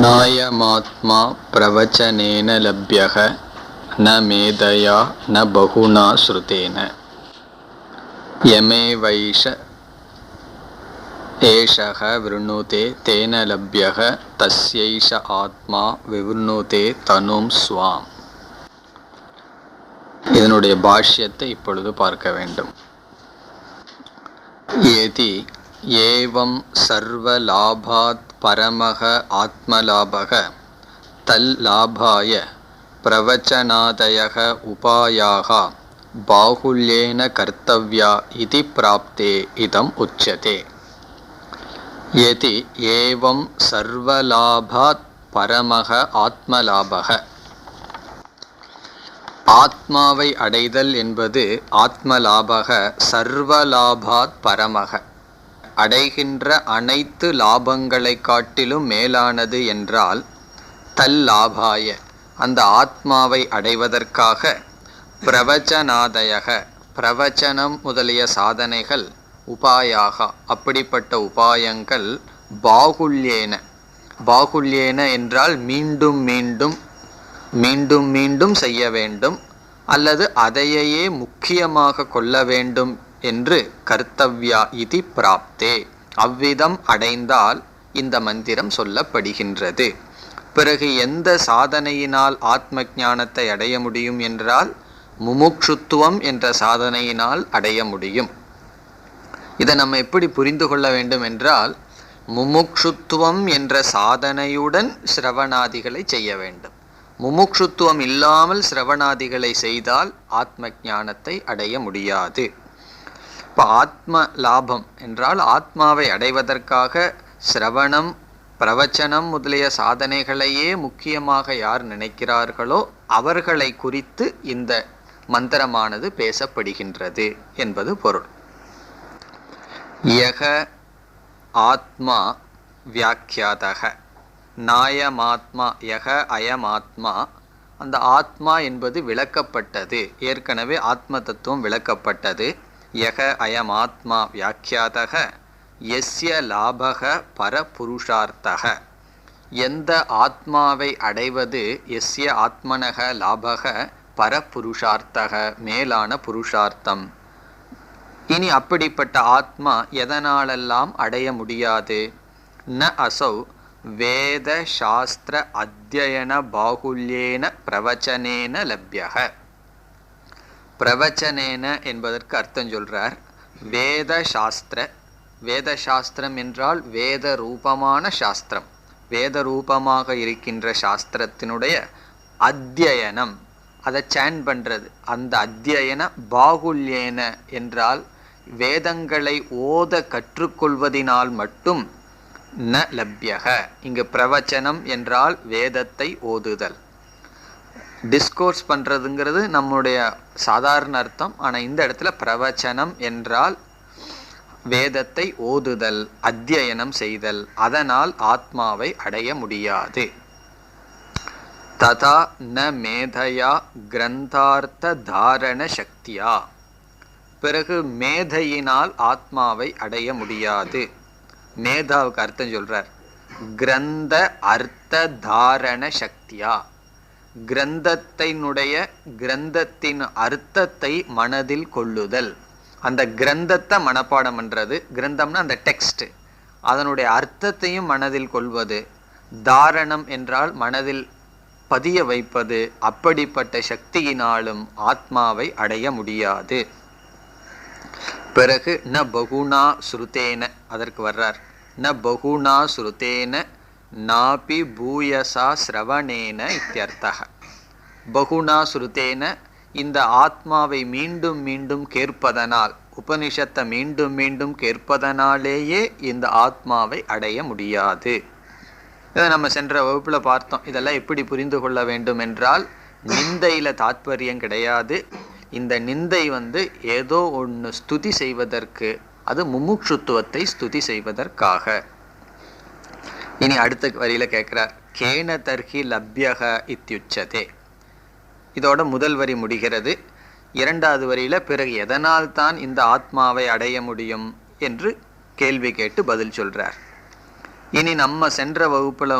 नायमात्मा प्रवचनेन लभ्यः न मेधया न बहुना श्रुतेन यमेवैष एषः वृणुते तेन लभ्यः तस्यैष आत्मा विवृणुते तनुं स्वाम्. இதனுடைய பாஷ்யத்தை இப்பொழுது பார்க்க வேண்டும். ஏதி ஏவம் சர்வலாபாத் பரமக ஆத்மலாபக தல்லாபாய பிரவச்சனாதயக உபாயாக பாகுல்யேன கர்த்தவ்யா இதி பிராப்தே இதம் உச்யதே. ஏதி ஏவம் சர்வலாபாத் பரமக ஆத்மலாபக, ஆத்மாவை அடைதல் என்பது ஆத்மலாபக சர்வலாபாத் பரமக, அடைகின்ற அனைத்து லாபங்களை காட்டிலும் மேலானது என்றால் தல்லாபாய, அந்த ஆத்மாவை அடைவதற்காக பிரவச்சனாதயக, பிரவச்சனம் முதலிய சாதனைகள், உபாயாக, அப்படிப்பட்ட உபாயங்கள் பாகுல்யேன, பாகுல்யேன என்றால் மீண்டும் மீண்டும் மீண்டும் மீண்டும் செய்ய வேண்டும் அல்லது அதையே முக்கியமாக கொள்ள வேண்டும் என்று கர்த்தவ்யா இதி பிராப்தே, அவ்விதம் அடைந்தால் இந்த மந்திரம் சொல்லப்படுகின்றது. பிறகு எந்த சாதனையினால் ஆத்ம ஞானத்தை அடைய முடியும் என்றால் முமுக்ஷுத்துவம் என்ற சாதனையினால் அடைய முடியும். இதை நம்ம எப்படி புரிந்து கொள்ள வேண்டும் என்றால், முமுக்ஷுத்துவம் என்ற சாதனையுடன் சிரவணாதிகளை செய்ய வேண்டும். முமுக்ஷுத்துவம் இல்லாமல் சிரவணாதிகளை செய்தால் ஆத்ம ஞானத்தை அடைய முடியாது. இப்போ ஆத்ம லாபம் என்றால் ஆத்மாவை அடைவதற்காக சிரவணம் பிரவச்சனம் முதலிய சாதனைகளையே முக்கியமாக யார் நினைக்கிறார்களோ அவர்களை குறித்து இந்த மந்திரமானது பேசப்படுகின்றது என்பது பொருள். யக ஆத்மா வியாக்கியாதக, நாயமாத்மா யக அயமாத்மா, அந்த ஆத்மா என்பது விளக்கப்பட்டது, ஏற்கனவே ஆத்ம தத்துவம் விளக்கப்பட்டது. யக அயமாத்மா வியாக்கியாதக யஸ்ய லாபக பரபுருஷார்த்தக, எந்த ஆத்மாவை அடைவது யஸ்ய ஆத்மனக லாபக பரபுருஷார்த்தக, மேலான புருஷார்த்தம். இனி அப்படிப்பட்ட ஆத்மா எதனாலெல்லாம் அடைய முடியாது? ந அசௌ வேத சாஸ்திர அத்தியன பாகுல்யேன பிரவச்சனேன லப்யக. பிரவச்சனேன என்பதற்கு அர்த்தம் சொல்றார். வேத சாஸ்திர, வேத சாஸ்திரம் என்றால் வேத ரூபமான சாஸ்திரம், வேத ரூபமாக இருக்கின்ற சாஸ்திரத்தினுடைய அத்தியனம், அதை சேன் பண்றது, அந்த அத்தியன பாகுல்யேன என்றால் வேதங்களை ஓத கற்றுக்கொள்வதினால் மட்டும் ந லப்யக. இங்கு பிரவச்சனம் என்றால் வேதத்தை ஓதுதல், டிஸ்கோர்ஸ் பண்றதுங்கிறது நம்முடைய சாதாரண அர்த்தம். ஆனால் இந்த இடத்துல பிரவச்சனம் என்றால் வேதத்தை ஓதுதல், அத்தியனம் செய்தல், அதனால் ஆத்மாவை அடைய முடியாது. ததா ந மேதையா கிரந்தார்த்த தாரண சக்தியா, பிறகு மேதையினால் ஆத்மாவை அடைய முடியாது. மேதாவுக்கு அர்த்தம் சொல்றார். கிரந்த அர்த்த தாரண சக்தியா, கிரந்தத்தினுடைய கிரந்தத்தின் அர்த்தத்தை மனதில் கொள்ளுதல், அந்த கிரந்தத்தை மனப்பாடம் பண்றது, கிரந்தம்னா அந்த டெக்ஸ்ட், அதனுடைய அர்த்தத்தையும் மனதில் கொள்வது. தாரணம் என்றால் மனதில் பதிய வைப்பது. அப்படிப்பட்ட சக்தியினாலும் ஆத்மாவை அடைய முடியாது. பிறகு ந பகுனா ஸ்ருதேன, அதற்கு வர்றார். ந பகுனா ஸ்ருதேன நாபி பூயசா ஸ்ரவணேன இத்யர்த்தக. பகுனா ஸ்ருதேன, இந்த ஆத்மாவை மீண்டும் மீண்டும் கேட்பதனால், உபனிஷத்தை மீண்டும் மீண்டும் கேட்பதனாலேயே இந்த ஆத்மாவை அடைய முடியாது. இதை நம்ம சென்ற வகுப்புல பார்த்தோம். இதெல்லாம் எப்படி புரிந்து கொள்ள வேண்டும் என்றால், நிந்தையில தாத்பரியம் கிடையாது. இந்த நிந்தை ஏதோ ஒன்று ஸ்துதி செய்வதற்கு, அது முமுட்சுத்துவத்தை ஸ்துதி செய்வதற்காக. இனி அடுத்த வரியில கேட்கிறார், கேன தர்ஹி லப்யக இத்யுச்சதே. இதோட முதல் வரி முடிகிறது. இரண்டாவது வரியில பிறகு எதனால் தான் இந்த ஆத்மாவை அடைய முடியும் என்று கேள்வி கேட்டு பதில் சொல்றார். இனி நம்ம சென்ற வகுப்புல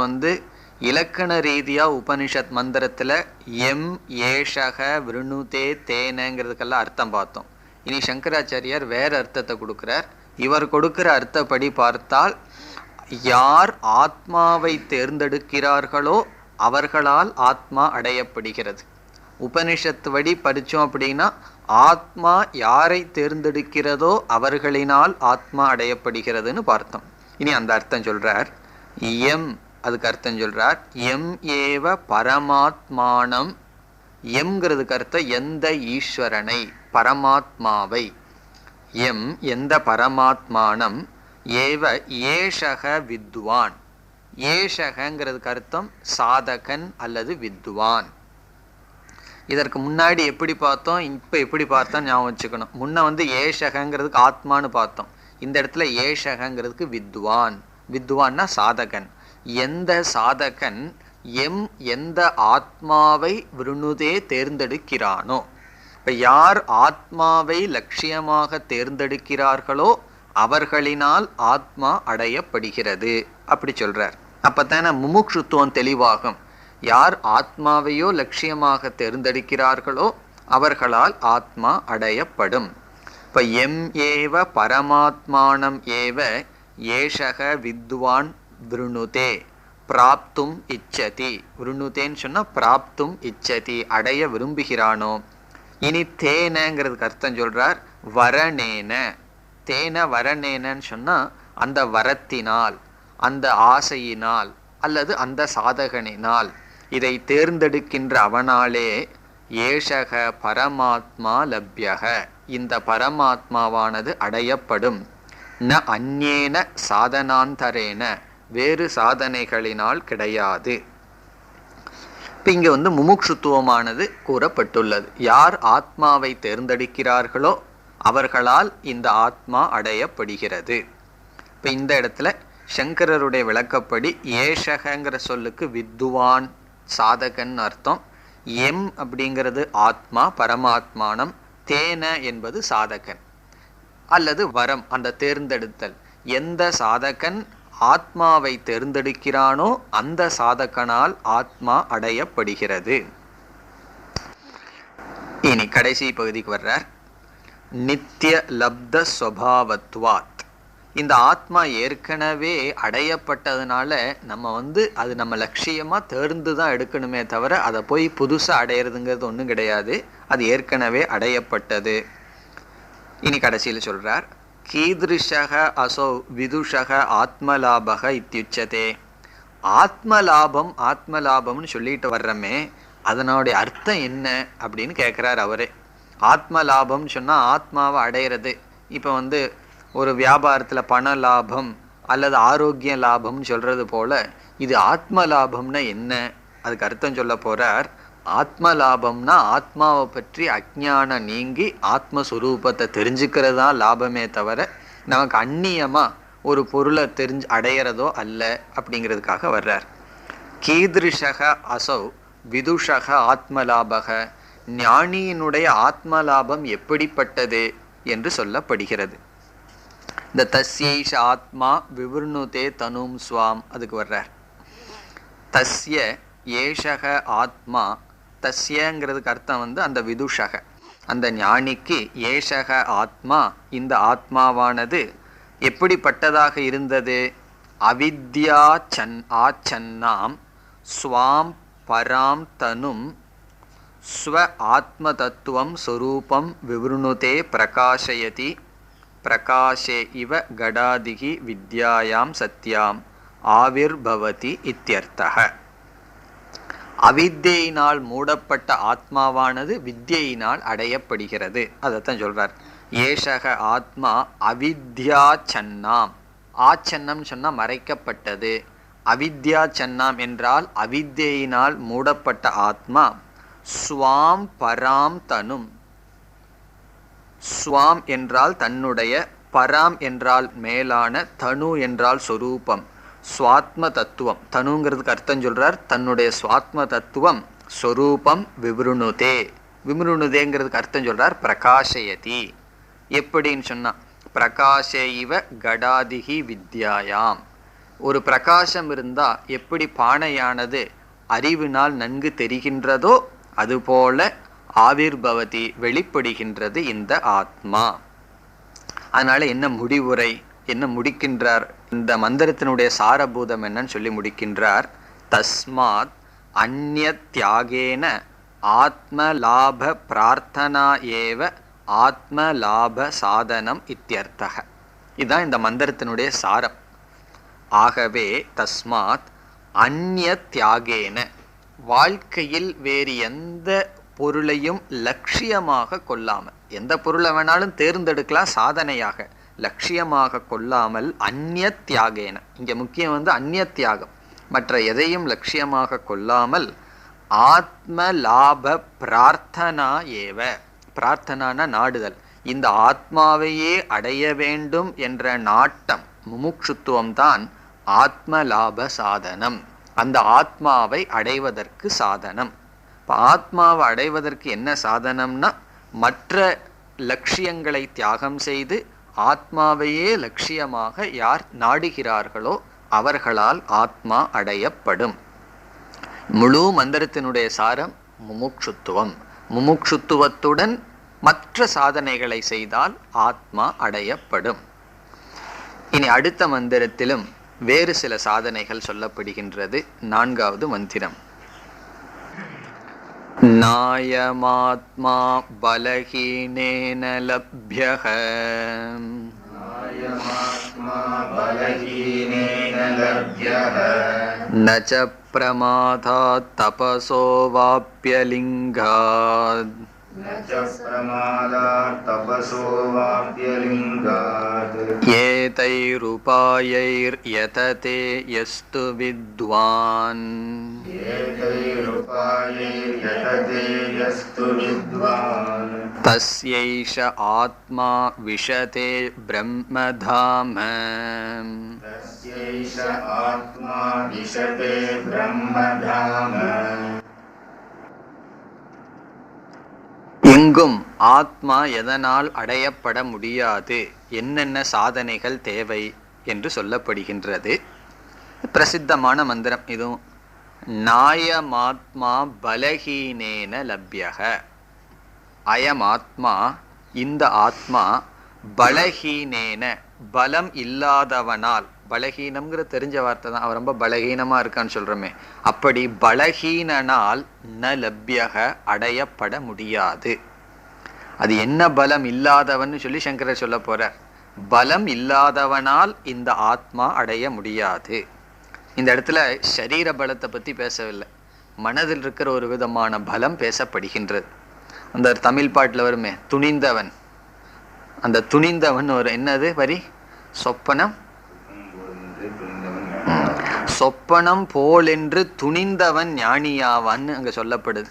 இலக்கண ரீதியா உபனிஷத் மந்திரத்துல எம் ஏஷக விருணுதே தேனங்கிறதுக்கெல்லாம் அர்த்தம் பார்த்தோம். இனி சங்கராச்சாரியார் வேற அர்த்தத்தை கொடுக்கிறார். இவர் கொடுக்கிற அர்த்தப்படி பார்த்தால் யார் ஆத்மாவை தேர்ந்தெடுக்கிறார்களோ அவர்களால் ஆத்மா அடையப்படுகிறது. உபனிஷத்து வடி படித்தோம் அப்படின்னா ஆத்மா யாரை தேர்ந்தெடுக்கிறதோ அவர்களினால் ஆத்மா அடையப்படுகிறதுன்னு பார்த்தோம். இனி அந்த அர்த்தம் சொல்றார். எம் அதுக்கு அர்த்தம் சொல்றார். எம் ஏவ பரமாத்மானம். எம்ங்கிறதுக்கு அர்த்தம் எந்த ஈஸ்வரனை, பரமாத்மாவை. எம் எந்த பரமாத்மானம். ஏவ ஏஷக வித்வான். ஏஷகங்கிறதுக்கு அர்த்தம் சாதகன் அல்லது வித்வான். இதற்கு முன்னாடி எப்படி பார்த்தோம், இப்போ எப்படி பார்த்தோம் ஞாபகம் வச்சுக்கணும். முன்ன ஏஷகங்கிறதுக்கு ஆத்மானு பார்த்தோம். இந்த இடத்துல ஏஷகங்கிறதுக்கு வித்வான். வித்வான்னா சாதகன். எந்த சாதகன் எந்த ஆத்மாவை விருணுதே தேர்ந்தெடுக்கிறானோ, இப்போ யார் ஆத்மாவை லட்சியமாக தேர்ந்தெடுக்கிறார்களோ அவர்களினால் ஆத்மா அடையப்படுகிறது அப்படி சொல்றார். அப்பத்தான முமுட்சுத்துவம் தெளிவாகும். யார் ஆத்மாவையோ லட்சியமாக தேர்ந்தெடுக்கிறார்களோ அவர்களால் ஆத்மா அடையப்படும். இப்போ எம் ஏவ பரமாத்மானம் ஏவ ஏஷக வித்வான் விருணுதே பிராப்தும் இச்சதி. விருணுதேன்னு சொன்னால் பிராப்தும் இச்சதி, அடைய விரும்புகிறானோ. இனி தேனங்கிறதுக்கு அர்த்தம் சொல்றார். வரனேன. தேன வரனேனன்னு சொன்னால் அந்த வரத்தினால், அந்த ஆசையினால் அல்லது அந்த சாதகனினால், இதை தேர்ந்தெடுக்கின்ற அவனாலே ஏஷக பரமாத்மா லப்யக, இந்த பரமாத்மாவானது அடையப்படும். ந அந்நேன சாதனாந்தரேன, வேறு சாதனைகளினால் கிடையாது. இப்போ இங்கே முமுட்சுத்துவமானது கூறப்பட்டுள்ளது. யார் ஆத்மாவை தேர்ந்தெடுக்கிறார்களோ அவர்களால் இந்த ஆத்மா அடையப்படுகிறது. இப்போ இந்த இடத்துல சங்கரருடைய விளக்கப்படி ஏஷகங்கிற சொல்லுக்கு வித்வான் சாதகன் அர்த்தம். எம் அப்படிங்கிறது ஆத்மா பரமாத்மானம். தேன என்பது சாதகன் அல்லது வரம், அந்த தேர்ந்தெடுத்தல். எந்த சாதகன் ஆத்மாவை தேர்ந்தெடுக்கிறானோ அந்த சாதகனால் ஆத்மா அடையப்படுகிறது. இனி கடைசி பகுதிக்கு வர்றார். நித்திய லப்த ஸ்வபாவத்வாத். இந்த ஆத்மா ஏற்கனவே அடையப்பட்டதுனால நம்ம அது நம்ம லட்சியமா தேர்ந்து தான் எடுக்கணுமே தவிர அதை போய் புதுசாக அடையிறதுங்கிறது ஒன்றும் கிடையாது. அது ஏற்கனவே அடையப்பட்டது. இனி கடைசியில் சொல்றார். கீதிருஷக அசௌ விதுஷக ஆத்மலாபக இத்தியுச்சதே. ஆத்மலாபம் ஆத்மலாபம்னு சொல்லிட்டு வர்றமே, அதனுடைய அர்த்தம் என்ன அப்படின்னு கேட்குறார் அவரே. ஆத்மலாபம்னு சொன்னால் ஆத்மாவை அடையிறது. இப்போ ஒரு வியாபாரத்தில் பண லாபம் அல்லது ஆரோக்கிய லாபம்னு சொல்கிறது போல இது ஆத்ம லாபம்னா என்ன, அதுக்கு அர்த்தம் சொல்ல போகிறார். ஆத்ம லாபம்னா ஆத்மாவை பற்றி அஜ்ஞானம் நீங்கி ஆத்மஸ்வரூபத்தை தெரிஞ்சுக்கிறது தான் லாபமே தவிர நமக்கு அந்நியமாக ஒரு பொருளை அடையிறதோ அல்ல அப்படிங்கிறதுக்காக வர்றார். கீதிருஷக அசௌ விதுஷக ஆத்மலாபக. ஞானியினுடைய ஆத்மலாபம் எப்படிப்பட்டது என்று சொல்லப்படுகிறது. இந்த தஸ்யைஷ ஆத்மா விவர்ணுதே தனும் ஸ்வாம், அதுக்கு வர்றார். தஸ்ய ஏஷக ஆத்மா. தஸ்யங்கிறதுக்கு அர்த்தம் அந்த விதுஷக, அந்த ஞானிக்கு. ஏஷக ஆத்மா, இந்த ஆத்மாவானது எப்படிப்பட்டதாக இருந்தது. அவித்யா ஆச்சன்னாம் ஸ்வாம் பராம் தனும் ஸ்வ ஆத்ம தத்துவம் ஸ்வரூபம் விவருணுதே பிரகாசயதி. பிரகாஷே இவ கடாதிகி வித்யாயாம் சத்யாம் ஆவிர்பவதி இத்யர்த்தः. அவித்யினால் மூடப்பட்ட ஆத்மாவானது வித்யினால் அடையப்படுகிறது. அதைத்தான் சொல்றார். ஏஷக ஆத்மா அவித்யாச்சன்னாம். ஆச்சன்னம் சொன்னா மறைக்கப்பட்டது. அவித்யாச்சன்னாம் என்றால் அவித்யினால் மூடப்பட்ட ஆத்மா. ஸ்வாம் பராம் தனும். ஸ்வாம் என்றால் தன்னுடைய, பராம் என்றால் மேலான, தனு என்றால் சொரூபம், ஸ்வாத்ம தத்துவம். தனுங்கிறதுக்கு அர்த்தம் சொல்றார் தன்னுடைய ஸ்வாத்ம தத்துவம். ஸ்வரூபம் விவருணுதே. விவருணுதேங்கிறதுக்கு அர்த்தம் சொல்றார் பிரகாஷயதி. எப்படின்னு சொன்னா பிரகாஷே இவ கடாதிகி வித்யாயாம். ஒரு பிரகாசம் இருந்தா எப்படி பானையானது அறிவினால் நன்கு தெரிகின்றதோ அதுபோல ஆவிர்பவதி வெளிப்படுகின்றது இந்த ஆத்மா. அதனால என்ன முடிவுரை, என்ன முடிக்கின்றார்? இந்த மந்திரத்தினுடைய சாரபூதம் என்னன்னு சொல்லி முடிக்கின்றார். தஸ்மாத் அந்நிய தியாகேன ஆத்மலாப பிரார்த்தனா ஏவ ஆத்மலாப சாதனம் இத்தியர்த்தக. இதுதான் இந்த மந்திரத்தினுடைய சாரம். ஆகவே தஸ்மாத் அந்நிய தியாகேன, வாழ்க்கையில் வேறு எந்த பொருளையும் லட்சியமாக கொள்ளாமல், எந்த பொருளை வேணாலும் தேர்ந்தெடுக்கலாம் சாதனையாக, லட்சியமாக கொள்ளாமல் அந்நிய தியாகேன, இங்க முக்கியம் அந்நிய தியாகம், மற்ற எதையும் லட்சியமாக கொள்ளாமல் ஆத்ம லாப பிரார்த்தனா ஏவ, பிரார்த்தனான நாடுதல், இந்த ஆத்மாவையே அடைய வேண்டும் என்ற நாட்டம் முமுட்சுத்துவம் தான் ஆத்ம லாப சாதனம். அந்த ஆத்மாவை அடைவதற்கு சாதனம். இப்போ ஆத்மாவை அடைவதற்கு என்ன சாதனம்னா, மற்ற லட்சியங்களை தியாகம் செய்து ஆத்மாவையே லட்சியமாக யார் நாடுகிறார்களோ அவர்களால் ஆத்மா அடையப்படும். முழு மந்திரத்தினுடைய சாரம் முமுட்சுத்துவம். முமுட்சுத்துவத்துடன் மற்ற சாதனைகளை செய்தால் ஆத்மா அடையப்படும். இனி அடுத்த மந்திரத்திலும் வேறு சில சாதனைகள் சொல்லப்படுகின்றது. 4வது மந்திரம். நாயமாத்மா பலஹீனேன லப்யஹ நச பிரமாதாத் தபசோ வாப்யலிங்காத் ஏதைருபாயைர் யததே யஸ்து வித்வான் தஸ்யைஷ ஆத்மா விஷதே பிரம்மதாம. எங்கும் ஆத்மா எதனால் அடையப்பட முடியாது, என்னென்ன சாதனைகள் தேவை என்று சொல்லப்படுகின்றது. பிரசித்தமான மந்திரம் இதுவும். நாயமாத்மா பலஹீனேன லப்யக. அயமாத்மா, இந்த ஆத்மா, பலஹீனேன பலம் இல்லாதவனால், பலஹீனம்ங்கிற தெரிஞ்ச வார்த்தை தான், அவன் ரொம்ப பலஹீனமா இருக்கான்னு சொல்றோமே, அப்படி பலஹீனனால் ந லப்யக அடையப்பட முடியாது. அது என்ன பலம் இல்லாதவன்னு சொல்லி சங்கரர் சொல்ல போறார். பலம் இல்லாதவனால் இந்த ஆத்மா அடைய முடியாது. இந்த இடத்துல சரீர பலத்தை பத்தி பேசவில்லை, மனதில் இருக்கிற ஒரு விதமான பலம் பேசப்படுகின்றது. அந்த தமிழ் பாட்டில் வருமே துணிந்தவன், அந்த துணிந்தவன் ஒரு என்னது வரி, சொப்பனம் சொப்பனம் போல் என்று துணிந்தவன் ஞானியாவான்னு அங்க சொல்லப்படுது.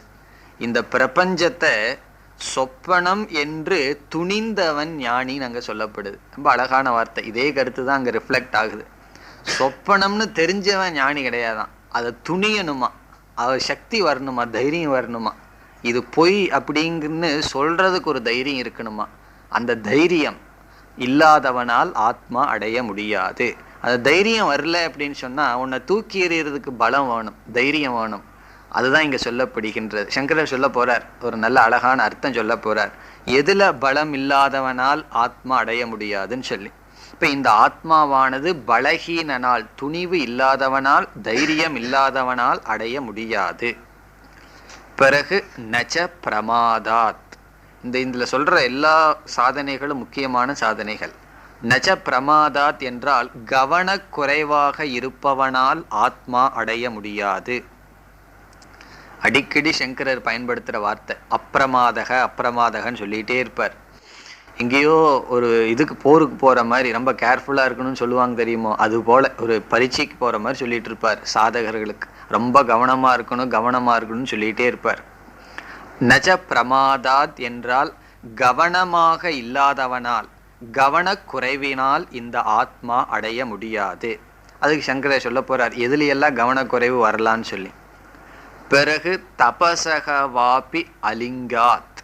இந்த பிரபஞ்சத்தை சொப்பனம் என்று துணிந்தவன் ஞானின்னு அங்க சொல்லப்படுது. ரொம்ப அழகான வார்த்தை. இதே கருத்து தான் அங்க ரிஃப்ளெக்ட் ஆகுது. சொப்பனம்னு தெரிஞ்சவன் ஞானி கிடையாதான், அதை துணியணுமா, அவர் சக்தி வரணுமா, தைரியம் வரணுமா, இது பொய் அப்படிங்குன்னு சொல்றதுக்கு ஒரு தைரியம் இருக்கணுமா. அந்த தைரியம் இல்லாதவனால் ஆத்மா அடைய முடியாது. அந்த தைரியம் வரல அப்படின்னு சொன்னா உன்னை தூக்கி எறியறதுக்கு பலம் வேணும், தைரியம் வேணும். அதுதான் இங்க சொல்லப்படுகின்றது. சங்கரர் சொல்ல போறார், ஒரு நல்ல அழகான அர்த்தம் சொல்ல போறார். எதுல பலம் இல்லாதவனால் ஆத்மா அடைய முடியாதுன்னு சொல்லி. இப்ப இந்த ஆத்மாவானது பலஹீனனால், துணிவு இல்லாதவனால், தைரியம் இல்லாதவனால் அடைய முடியாது. பிறகு நச்ச பிரமாதாத். இதுல சொல்ற எல்லா சாதனைகளும் முக்கியமான சாதனைகள். நச்ச பிரமாதாத் என்றால் கவனக்குறைவாக இருப்பவனால் ஆத்மா அடைய முடியாது. அடிக்கடி சங்கரர் பயன்படுத்துற வார்த்தை அப்பிரமாதக, அப்பிரமாதகன்னு சொல்லிட்டே இருப்பார். எங்கேயோ ஒரு இதுக்கு போருக்கு போற மாதிரி ரொம்ப கேர்ஃபுல்லா இருக்கணும்னு சொல்லுவாங்க தெரியுமோ, அது போல ஒரு பரீட்சைக்கு போற மாதிரி சொல்லிட்டு இருப்பார். சாதகர்களுக்கு ரொம்ப கவனமா இருக்கணும், கவனமா இருக்கணும்னு சொல்லிட்டே இருப்பார். நஜ பிரமாதாத் என்றால் கவனமாக இல்லாதவனால், கவனக்குறைவினால் இந்த ஆத்மா அடைய முடியாது. அதுக்கு சங்கரர் சொல்ல போறார் எதுலையெல்லாம் கவனக்குறைவு வரலான்னு சொல்லி. பிறகு தபசக வாபி அலிங்காத்.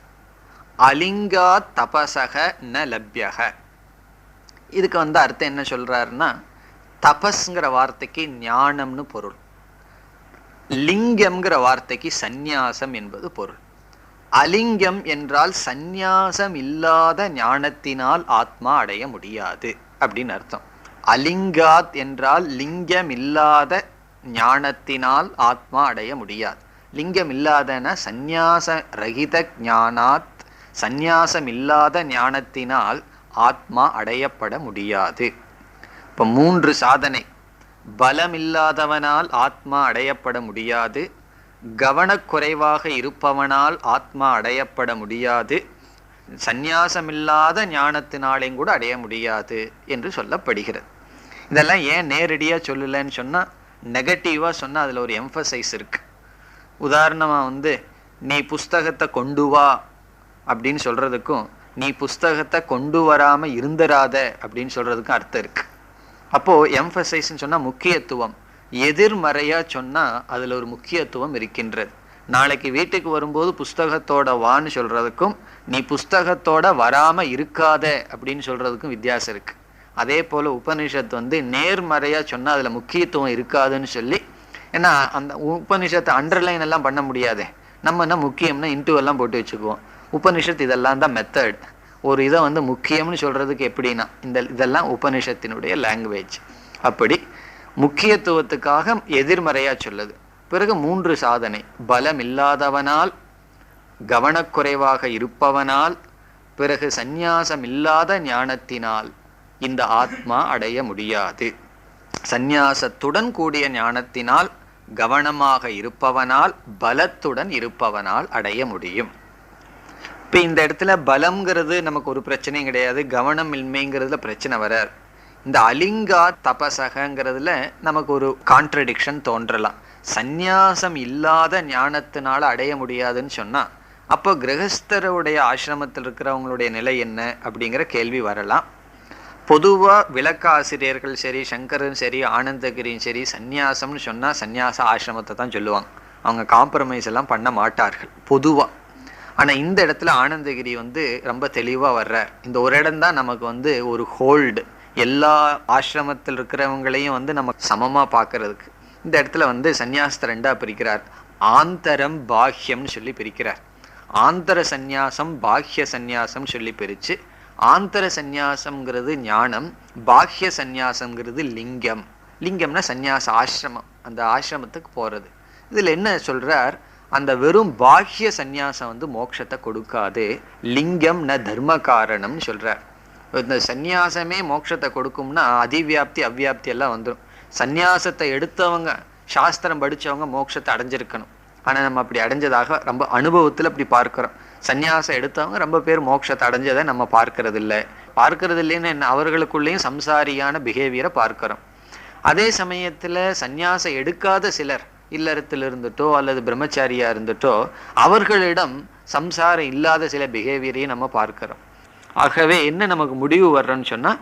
அலிங்காத் தபசக ந லப்யக. இதுக்கு அர்த்தம் என்ன சொல்றாருன்னா, தபஸ்ங்கிற வார்த்தைக்கு ஞானம்னு பொருள், லிங்கம்ங்கிற வார்த்தைக்கு சந்நியாசம் என்பது பொருள். அலிங்கம் என்றால் சந்நியாசம் இல்லாத ஞானத்தினால் ஆத்மா அடைய முடியாது அப்படின்னு அர்த்தம். அலிங்காத் என்றால் லிங்கம் இல்லாத ஞானத்தினால் ஆத்மா அடைய முடியாது. லிங்கம் இல்லாதன சந்நியாச ரகித ஞானாத், சந்நியாசம் இல்லாத ஞானத்தினால் ஆத்மா அடையப்பட முடியாது. இப்போ 3 சாதனை. பலம் இல்லாதவனால் ஆத்மா அடையப்பட முடியாது, கவனக்குறைவாக இருப்பவனால் ஆத்மா அடையப்பட முடியாது, சந்நியாசமில்லாத ஞானத்தினாலையும் கூட அடைய முடியாது என்று சொல்லப்படுகிறது. இதெல்லாம் ஏன் நேரடியாக சொல்லலைன்னு சொன்னால், நெகட்டிவாக சொன்னால் அதில் ஒரு எம்ஃபசைஸ் இருக்குது. உதாரணமாக நீ புஸ்தகத்தை கொண்டு வா அப்படின்னு சொல்கிறதுக்கும் நீ புஸ்தகத்தை கொண்டு வராமல் இருந்துராத அப்படின்னு சொல்கிறதுக்கும் அர்த்தம் இருக்குது. அப்போது எம்ஃபசைஸ்ன்னு சொன்னால் முக்கியத்துவம், எதிர்மறையாக சொன்னால் அதில் ஒரு முக்கியத்துவம் இருக்கின்றது. நாளைக்கு வீட்டுக்கு வரும்போது புஸ்தகத்தோட வான்னு சொல்கிறதுக்கும் நீ புஸ்தகத்தோட வராமல் இருக்காத அப்படின்னு சொல்கிறதுக்கும் வித்தியாசம் இருக்குது. அதே போல் உபனிஷத் நேர்மறையாக சொன்னால் அதில் முக்கியத்துவம் இருக்காதுன்னு சொல்லி, ஏன்னா அந்த உபனிஷத்தை அண்டர்லைன் எல்லாம் பண்ண முடியாதே, நம்ம என்ன முக்கியம்னா இன்ட்டு எல்லாம் போட்டு வச்சுக்குவோம். உபனிஷத் இதெல்லாம் தான் மெத்தட். ஒரு இதை முக்கியம்னு சொல்கிறதுக்கு எப்படின்னா இதெல்லாம் உபனிஷத்தினுடைய லாங்குவேஜ். அப்படி முக்கியத்துவத்துக்காக எதிர்மறையாக சொல்லுது. பிறகு 3 சாதனை. பலம் இல்லாதவனால், கவனக்குறைவாக இருப்பவனால், பிறகு சந்நியாசம் இல்லாத ஞானத்தினால் இந்த ஆத்மா அடைய முடியாது. சந்நியாசத்துடன் கூடிய ஞானத்தினால், கவனமாக இருப்பவனால், பலத்துடன் இருப்பவனால் அடைய முடியும். இப்போ இந்த இடத்துல பலம்ங்கிறது நமக்கு ஒரு பிரச்சனையும் கிடையாது, கவனம் இன்மைங்கிறதுல பிரச்சனை வராது. இந்த அலிங்கா தபசகங்கிறதுல நமக்கு ஒரு கான்ட்ரடிக்ஷன் தோன்றலாம். சந்நியாசம் இல்லாத ஞானத்தினால அடைய முடியாதுன்னு சொன்னால், அப்போ கிரகஸ்தருடைய ஆசிரமத்தில் இருக்கிறவங்களுடைய நிலை என்ன அப்படிங்கிற கேள்வி வரலாம். பொதுவாக விளக்காசிரியர்கள் சரி, சங்கரன் சரி, ஆனந்தகிரியும் சரி, சந்நியாசம்னு சொன்னால் சந்நியாச ஆசிரமத்தை தான் சொல்லுவாங்க. அவங்க காம்ப்ரமைஸ் எல்லாம் பண்ண மாட்டார்கள் பொதுவாக. ஆனால் இந்த இடத்துல ஆனந்தகிரி ரொம்ப தெளிவாக வர்றார். இந்த ஒரு இடம் தான் நமக்கு ஒரு ஹோல்டு, எல்லா ஆசிரமத்தில் இருக்கிறவங்களையும் நம்ம சமமாக பார்க்கறதுக்கு. இந்த இடத்துல சந்நியாசத்தை 2ஆக பிரிக்கிறார். ஆந்தரம் பாஹ்யம்னு சொல்லி பிரிக்கிறார். ஆந்தர சந்நியாசம், பாஹ்ய சந்நியாசம் சொல்லி பிரித்து, ஆந்தர சந்நியாசம்ங்கிறது ஞானம், பாஹ்ய சந்நியாசம்ங்கிறது லிங்கம். லிங்கம்னா சந்நியாச ஆசிரமம், அந்த ஆசிரமத்துக்கு போகிறது. இதில் என்ன சொல்கிறார், அந்த வெறும் பாஹ்ய சந்நியாசம் மோட்சத்தை கொடுக்காது, லிங்கம் ந தர்ம காரணம்னு சொல்கிறார். இந்த சந்நியாசமே மோட்சத்தை கொடுக்கும்னா அதிவியாப்தி அவ்வியாப்தி எல்லாம் வந்துடும். சந்நியாசத்தை எடுத்தவங்க, சாஸ்திரம் படித்தவங்க மோட்சத்தை அடைஞ்சிருக்கணும். ஆனால் நம்ம அப்படி அடைஞ்சதாக ரொம்ப அனுபவத்தில் அப்படி பார்க்குறோம். சந்நியாசம் எடுத்தவங்க ரொம்ப பேர் மோட்சத்தை அடைஞ்சதை நம்ம பார்க்கறது இல்லைன்னு என்ன, அவர்களுக்குள்ளேயும் சம்சாரியான பிஹேவியரை பார்க்குறோம். அதே சமயத்தில் சந்நியாசம் எடுக்காத சிலர் இல்லறத்தில் இருந்துட்டோ அல்லது பிரம்மச்சாரியாக இருந்துட்டோ அவர்களிடம் சம்சாரம் இல்லாத சில பிஹேவியரையும் நம்ம பார்க்குறோம். ஆகவே என்ன நமக்கு முடிவு வர்றோன்னு சொன்னால்,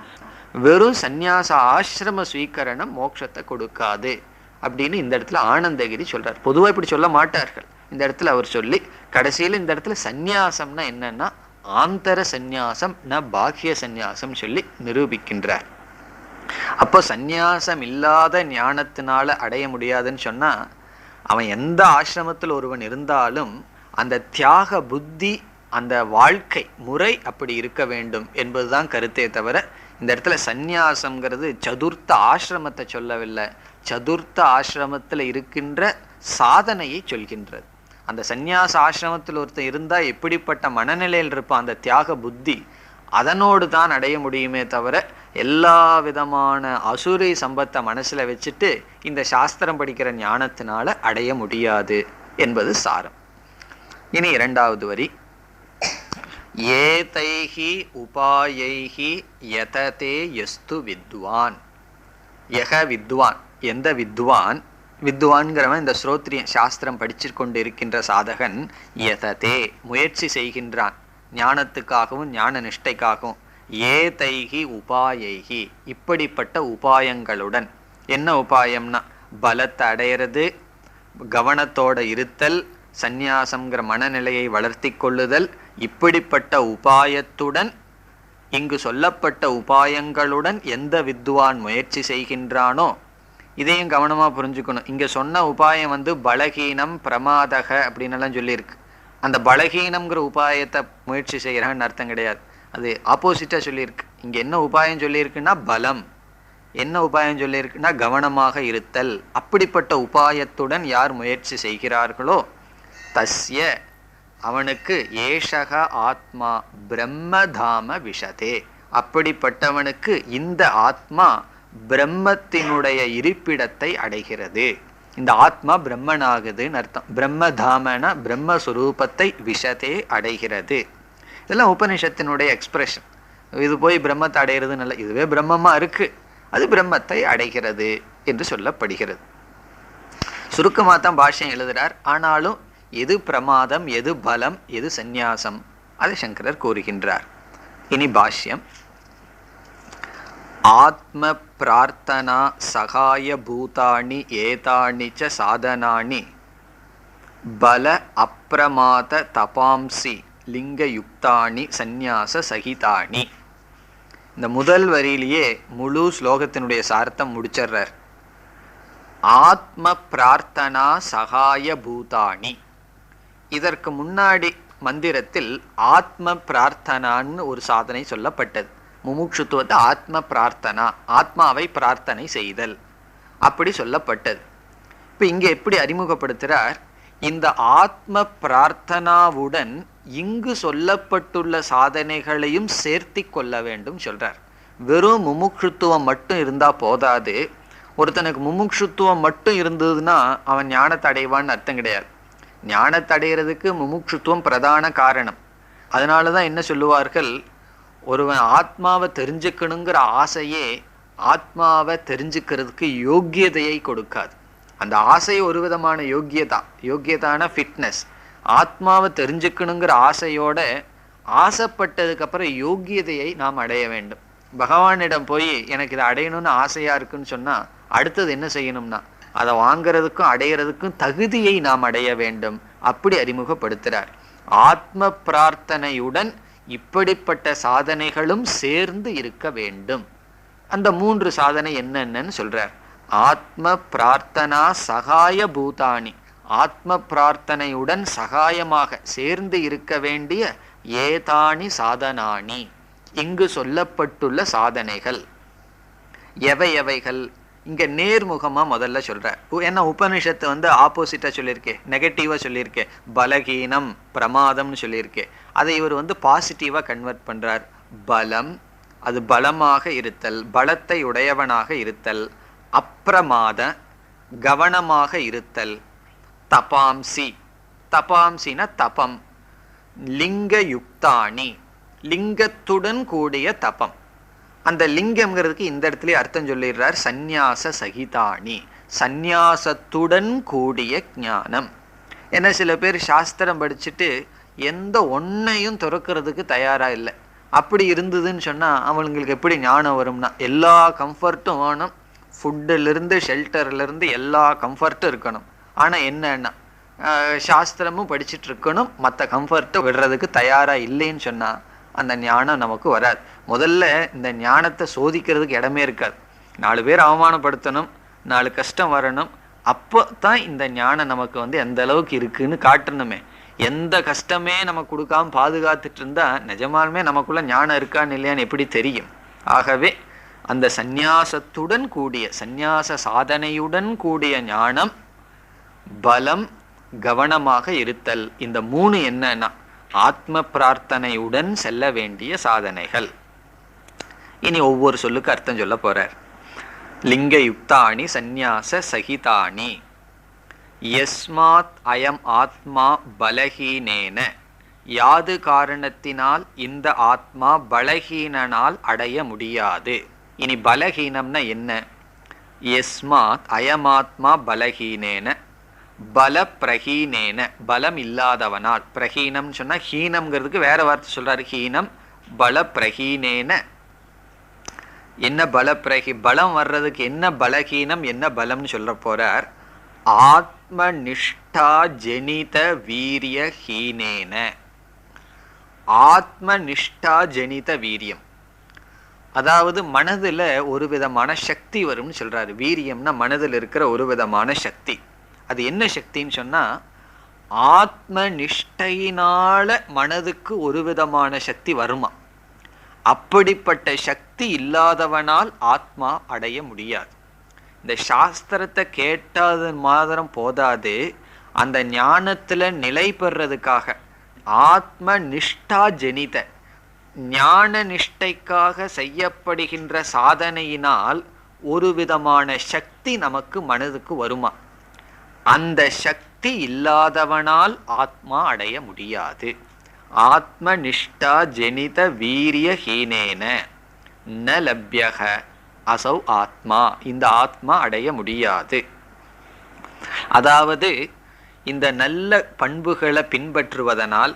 வெறும் சந்நியாச ஆசிரம ஸ்வீகரணம் மோட்சத்தை கொடுக்காது அப்படின்னு இந்த இடத்துல ஆனந்தகிரி சொல்கிறார். பொதுவாக இப்படி சொல்ல மாட்டார்கள். இந்த இடத்துல அவர் சொல்லி கடைசியில் இந்த இடத்துல சந்நியாசம்னா என்னன்னா ஆந்தர சந்நியாசம் ந பாஹ்ய சந்நியாசம் சொல்லி நிரூபிக்கின்றார். அப்போ சந்நியாசம் இல்லாத ஞானத்தினால அடைய முடியாதுன்னு சொன்னால், அவன் எந்த ஆசிரமத்தில் ஒருவன் இருந்தாலும் அந்த தியாக புத்தி, அந்த வாழ்க்கை முறை அப்படி இருக்க வேண்டும் என்பதுதான் கருத்தே தவிர, இந்த இடத்துல சந்நியாசம்ங்கிறது சதுர்த்த ஆசிரமத்தை சொல்லவில்லை, சதுர்த்த ஆசிரமத்தில் இருக்கின்ற சாதனையை சொல்கின்றது. அந்த சந்நியாச ஆசிரமத்தில் ஒருத்தர் இருந்தால் எப்படிப்பட்ட மனநிலையில் இருப்பான், அந்த தியாக புத்தி, அதனோடு தான் அடைய முடியுமே தவிர எல்லா விதமான அசுரை சம்பத்தை மனசில் வச்சுட்டு இந்த சாஸ்திரம் படிக்கிற ஞானத்தினால அடைய முடியாது என்பது சாரம். இனி 2வது வரி. ஏதைஹி உபாயைஹி யததே யஸ்து வித்வான். யக வித்வான், எந்த வித்வான், வித்வான்கிறவன் இந்த ஸ்ரோத்ரியன் சாஸ்திரம் படிச்சு கொண்டு இருக்கின்ற சாதகன், யததே முயற்சி செய்கின்றான் ஞானத்துக்காகவும் ஞான நிஷ்டைக்காகவும். ஏதைஹி உபாயைஹி, இப்படிப்பட்ட உபாயங்களுடன். என்ன உபாயம்னா பலத்தை அடையிறது, கவனத்தோட இருத்தல், சந்நியாசம்ங்கிற மனநிலையை வளர்த்தி கொள்ளுதல், இப்படிப்பட்ட உபாயத்துடன் இங்கு சொல்லப்பட்ட உபாயங்களுடன் எந்த வித்வான் முயற்சி செய்கின்றானோ, இதையும் கவனமா புரிஞ்சுக்கணும். இங்க சொன்ன உபாயம் வந்து பலகீனம் பிரமாதக அப்படின்னு எல்லாம் சொல்லியிருக்கு. அந்த பலகீனம்ங்கிற உபாயத்தை முயற்சி செய்யறான்னு அர்த்தம் கிடையாது, அது ஆப்போசிட்டா சொல்லியிருக்கு. இங்க என்ன உபாயம் சொல்லியிருக்குன்னா பலம், என்ன உபாயம் சொல்லியிருக்குன்னா கவனமாக இருத்தல். அப்படிப்பட்ட உபாயத்துடன் யார் முயற்சி செய்கிறார்களோ தஸ்ய அவனுக்கு ஏஷக ஆத்மா பிரம்மதாம விஷதே, அப்படிப்பட்டவனுக்கு இந்த ஆத்மா பிரம்மத்தினுடைய இருப்பிடத்தை அடைகிறது. இந்த ஆத்மா பிரம்மனாகுதுன்னு அர்த்தம். பிரம்மதாமன பிரம்மஸ்வரூபத்தை விஷதே அடைகிறது. இதெல்லாம் உபனிஷத்தினுடைய எக்ஸ்பிரஷன். இது போய் பிரம்மத்தை அடைகிறதுன்னு இல்லை, இதுவே பிரம்மமா இருக்கு, அது பிரம்மத்தை அடைகிறது என்று சொல்லப்படுகிறது. சுருக்கமாக தான் பாஷ்யம் எழுதுறார். ஆனாலும் எது பிரமாதம், எது பலம், எது சந்நியாசம், அதை சங்கரர் கூறுகின்றார். இனி பாஷ்யம். ஆத்ம பிரார்த்தனா சகாய பூதானி ஏதானி ச சாதனானி பல அப்பிரமாத தபாம்சி லிங்கயுக்தானி சந்நியாச சகிதானி. இந்த முதல் வரியிலேயே முழு ஸ்லோகத்தினுடைய சார்த்தம் முடிச்சிடுறார். ஆத்ம பிரார்த்தனா சகாய பூதானி. இதற்கு முன்னாடி மந்திரத்தில் ஆத்ம பிரார்த்தனான்னு ஒரு சாதனை சொல்லப்பட்டது. முமுட்சுத்துவத்தை ஆத்ம பிரார்த்தனா, ஆத்மாவை பிரார்த்தனை செய்தல், அப்படி சொல்லப்பட்டது. இப்போ இங்கே எப்படி அறிமுகப்படுத்துகிறார்? இந்த ஆத்ம பிரார்த்தனாவுடன் இங்கு சொல்லப்பட்டுள்ள சாதனைகளையும் சேர்த்தி கொள்ள வேண்டும் சொல்றார். வெறும் முமுட்சுத்துவம் மட்டும் இருந்தா போதாது. ஒருத்தனுக்கு முமுட்சுத்துவம் மட்டும் இருந்ததுன்னா அவன் ஞானத்தை அடைவான்னு அர்த்தம் கிடையாது. ஞானத்தை அடைகிறதுக்கு முமுட்சுத்துவம் பிரதான காரணம். அதனால தான் என்ன சொல்லுவார்கள், ஒருவன் ஆத்மாவை தெரிஞ்சுக்கணுங்கிற ஆசையே ஆத்மாவை தெரிஞ்சுக்கிறதுக்கு யோக்கியதையை கொடுக்காது. அந்த ஆசை ஒரு விதமான யோக்கியதான ஃபிட்னஸ். ஆத்மாவை தெரிஞ்சுக்கணுங்கிற ஆசையோட ஆசைப்பட்டதுக்கு அப்புறம் யோக்கியதையை நாம் அடைய வேண்டும். பகவானிடம் போய் எனக்கு இதை அடையணும்னு ஆசையா இருக்குன்னு சொன்னா அடுத்தது என்ன செய்யணும்னா அதை வாங்கிறதுக்கும் அடையிறதுக்கும் தகுதியை நாம் அடைய வேண்டும். அப்படி அறிமுகப்படுத்துகிறார். ஆத்ம பிரார்த்தனையுடன் இப்படிப்பட்ட சாதனைகளும் சேர்ந்து இருக்க வேண்டும். அந்த 3 சாதனை என்னென்னு சொல்றார். ஆத்ம பிரார்த்தனா சகாய பூதானி, ஆத்ம பிரார்த்தனையுடன் சகாயமாக சேர்ந்து இருக்க வேண்டிய ஏதானி சாதனானி, இங்கு சொல்லப்பட்டுள்ள சாதனைகள் எவை எவைகள்? இங்க நேர்முகமா முதல்ல சொல்ற. ஏன்னா உபனிஷத்து வந்து ஆப்போசிட்டா சொல்லியிருக்கேன், நெகட்டிவா சொல்லியிருக்கேன், பலகீனம் பிரமாதம்னு சொல்லியிருக்கேன். அதை இவர் வந்து பாசிட்டிவா கன்வெர்ட் பண்றார். பலம், அது பலமாக இருத்தல், பலத்தை உடையவனாக இருத்தல். அப்பிரமாத, கவனமாக இருத்தல். தபாம்சி, தபாம்சின தபம். லிங்க யுக்தானி, லிங்கத்துடன் கூடிய தபம். அந்த லிங்கம்ங்கிறதுக்கு இந்த இடத்துல அர்த்தம் சொல்லிடுறார். சந்நியாச சகிதானி, சந்நியாசத்துடன் கூடிய ஞானம். ஏன்னா சில பேர் சாஸ்திரம் படிச்சுட்டு எந்த ஒன்னையும் துறக்கிறதுக்கு தயாரா இல்லை. அப்படி இருந்ததுன்னு சொன்னா அவங்களுக்கு எப்படி ஞானம் வரும்னா, எல்லா கம்ஃபர்ட்டும் வேணும், ஃபுட்டிலிருந்து ஷெல்டர்லேருந்து எல்லா கம்ஃபர்ட்டும் இருக்கணும். ஆனால் என்னன்னா சாஸ்திரமும் படிச்சுட்டு இருக்கணும், மற்ற கம்ஃபர்ட்டை விடுறதுக்கு தயாராக இல்லைன்னு சொன்னால் அந்த ஞானம் நமக்கு வராது. முதல்ல இந்த ஞானத்தை சோதிக்கிறதுக்கு இடமே இருக்காது. 4 பேர் அவமானப்படுத்தணும், 4 கஷ்டம் வரணும், அப்போ தான் இந்த ஞானம் நமக்கு வந்து எந்த அளவுக்கு இருக்குன்னு காட்டணுமே. எந்த கஷ்டமே நமக்கு கொடுக்காம பாதுகாத்துட்டு இருந்தா நிஜமாலுமே நமக்குள்ள ஞானம் இருக்கான்னு இல்லையான்னு எப்படி தெரியும்? ஆகவே அந்த சந்நியாசத்துடன் கூடிய, சந்நியாச சாதனையுடன் கூடிய ஞானம், பலம், கவனமாக இருத்தல், இந்த 3 என்னன்னா ஆத்ம பிரார்த்தனையுடன் செல்ல வேண்டிய சாதனைகள். இனி ஒவ்வொரு சொல்லுக்கு அர்த்தம் சொல்ல போறார். லிங்க யுக்தானி சந்நியாச சகிதானி. யஸ்மாத் அயம் ஆத்மா பலஹீனேன, யாது காரணத்தினால் இந்த ஆத்மா பலஹீனனால் அடைய முடியாது. இனி பலஹீனம்னா என்ன? யஸ்மாத் அயமாத்மா பலஹீனேன, பல பிரஹீனேன, பலம் இல்லாதவனால். பிரஹீனம் சொன்னா ஹீனம்ங்கிறதுக்கு வேற வார்த்தை சொல்றாரு. ஹீனம் பல பிரஹீனேன. என்ன பல பலம் வர்றதுக்கு என்ன பலஹீனம், என்ன பலம்னு சொல்ல போறார். ஆத்ம நிஷ்டா ஜனித வீரிய ஹீனேன. ஆத்ம நிஷ்டா ஜனித வீரியம், அதாவது மனதுல ஒரு விதமான சக்தி வரும்னு சொல்றாரு. வீரியம்னா மனதில் இருக்கிற ஒரு விதமான சக்தி. அது என்ன சக்தின்னு சொன்னா, ஆத்ம நிஷ்டையினால மனதுக்கு ஒரு விதமான சக்தி வருமா. அப்படிப்பட்ட சக்தி இல்லாதவனால் ஆத்மா அடைய முடியாது. இந்த சாஸ்திரத்தை கேட்டது மாத்திரம் போதாது, அந்த ஞானத்துல நிலை பெறதுக்காக ஆத்ம நிஷ்டா ஜனித ஞான நிஷ்டைக்காக செய்யப்படுகின்ற சாதனையினால் ஒரு விதமான சக்தி நமக்கு மனதுக்கு வருமா. அந்த சக்தி இல்லாதவனால் ஆத்மா அடைய முடியாது. ஆத்ம நிஷ்டா ஜனித வீரிய ஹீனேன ந லப்யக அசௌ ஆத்மா. இந்த ஆத்மா அடைய முடியாது. அதாவது இந்த நல்ல பண்புகளை பின்பற்றுவதனால்,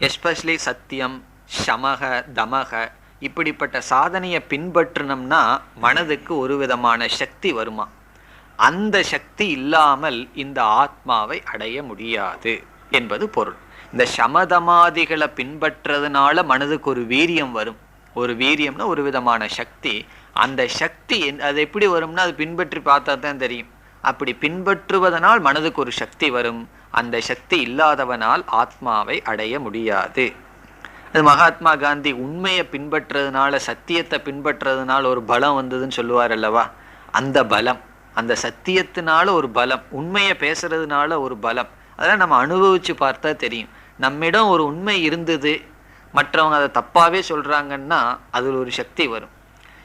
எஸ்பெஷலி சத்தியம், சமக, தமக, இப்படிப்பட்ட சாதனையை பின்பற்றினோம்னா மனதுக்கு ஒரு விதமான சக்தி வருமா. அந்த சக்தி இல்லாமல் இந்த ஆத்மாவை அடைய முடியாது என்பது பொருள். இந்த சமதமாதிகளை பின்பற்றதுனால மனதுக்கு ஒரு வீரியம் வரும். ஒரு வீரியம்னா ஒரு விதமான சக்தி. அந்த சக்தி அது எப்படி வரும்னா, அது பின்பற்றி பார்த்தா தான் தெரியும். அப்படி பின்பற்றுவதனால் மனதுக்கு ஒரு சக்தி வரும். அந்த சக்தி இல்லாதவனால் ஆத்மாவை அடைய முடியாது. அது மகாத்மா காந்தி உண்மையை பின்பற்றதுனால, சத்தியத்தை பின்பற்றதுனால ஒரு பலம் வந்ததுன்னு சொல்லுவார் அல்லவா. அந்த பலம், அந்த சத்தியத்தினால ஒரு பலம், உண்மையை பேசுறதுனால ஒரு பலம், அதெல்லாம் நம்ம அனுபவிச்சு பார்த்தா தெரியும். நம்மிடம் ஒரு உண்மை இருந்தது, மற்றவங்க அதை தப்பாவே சொல்றாங்கன்னா அதில் ஒரு சக்தி வரும்.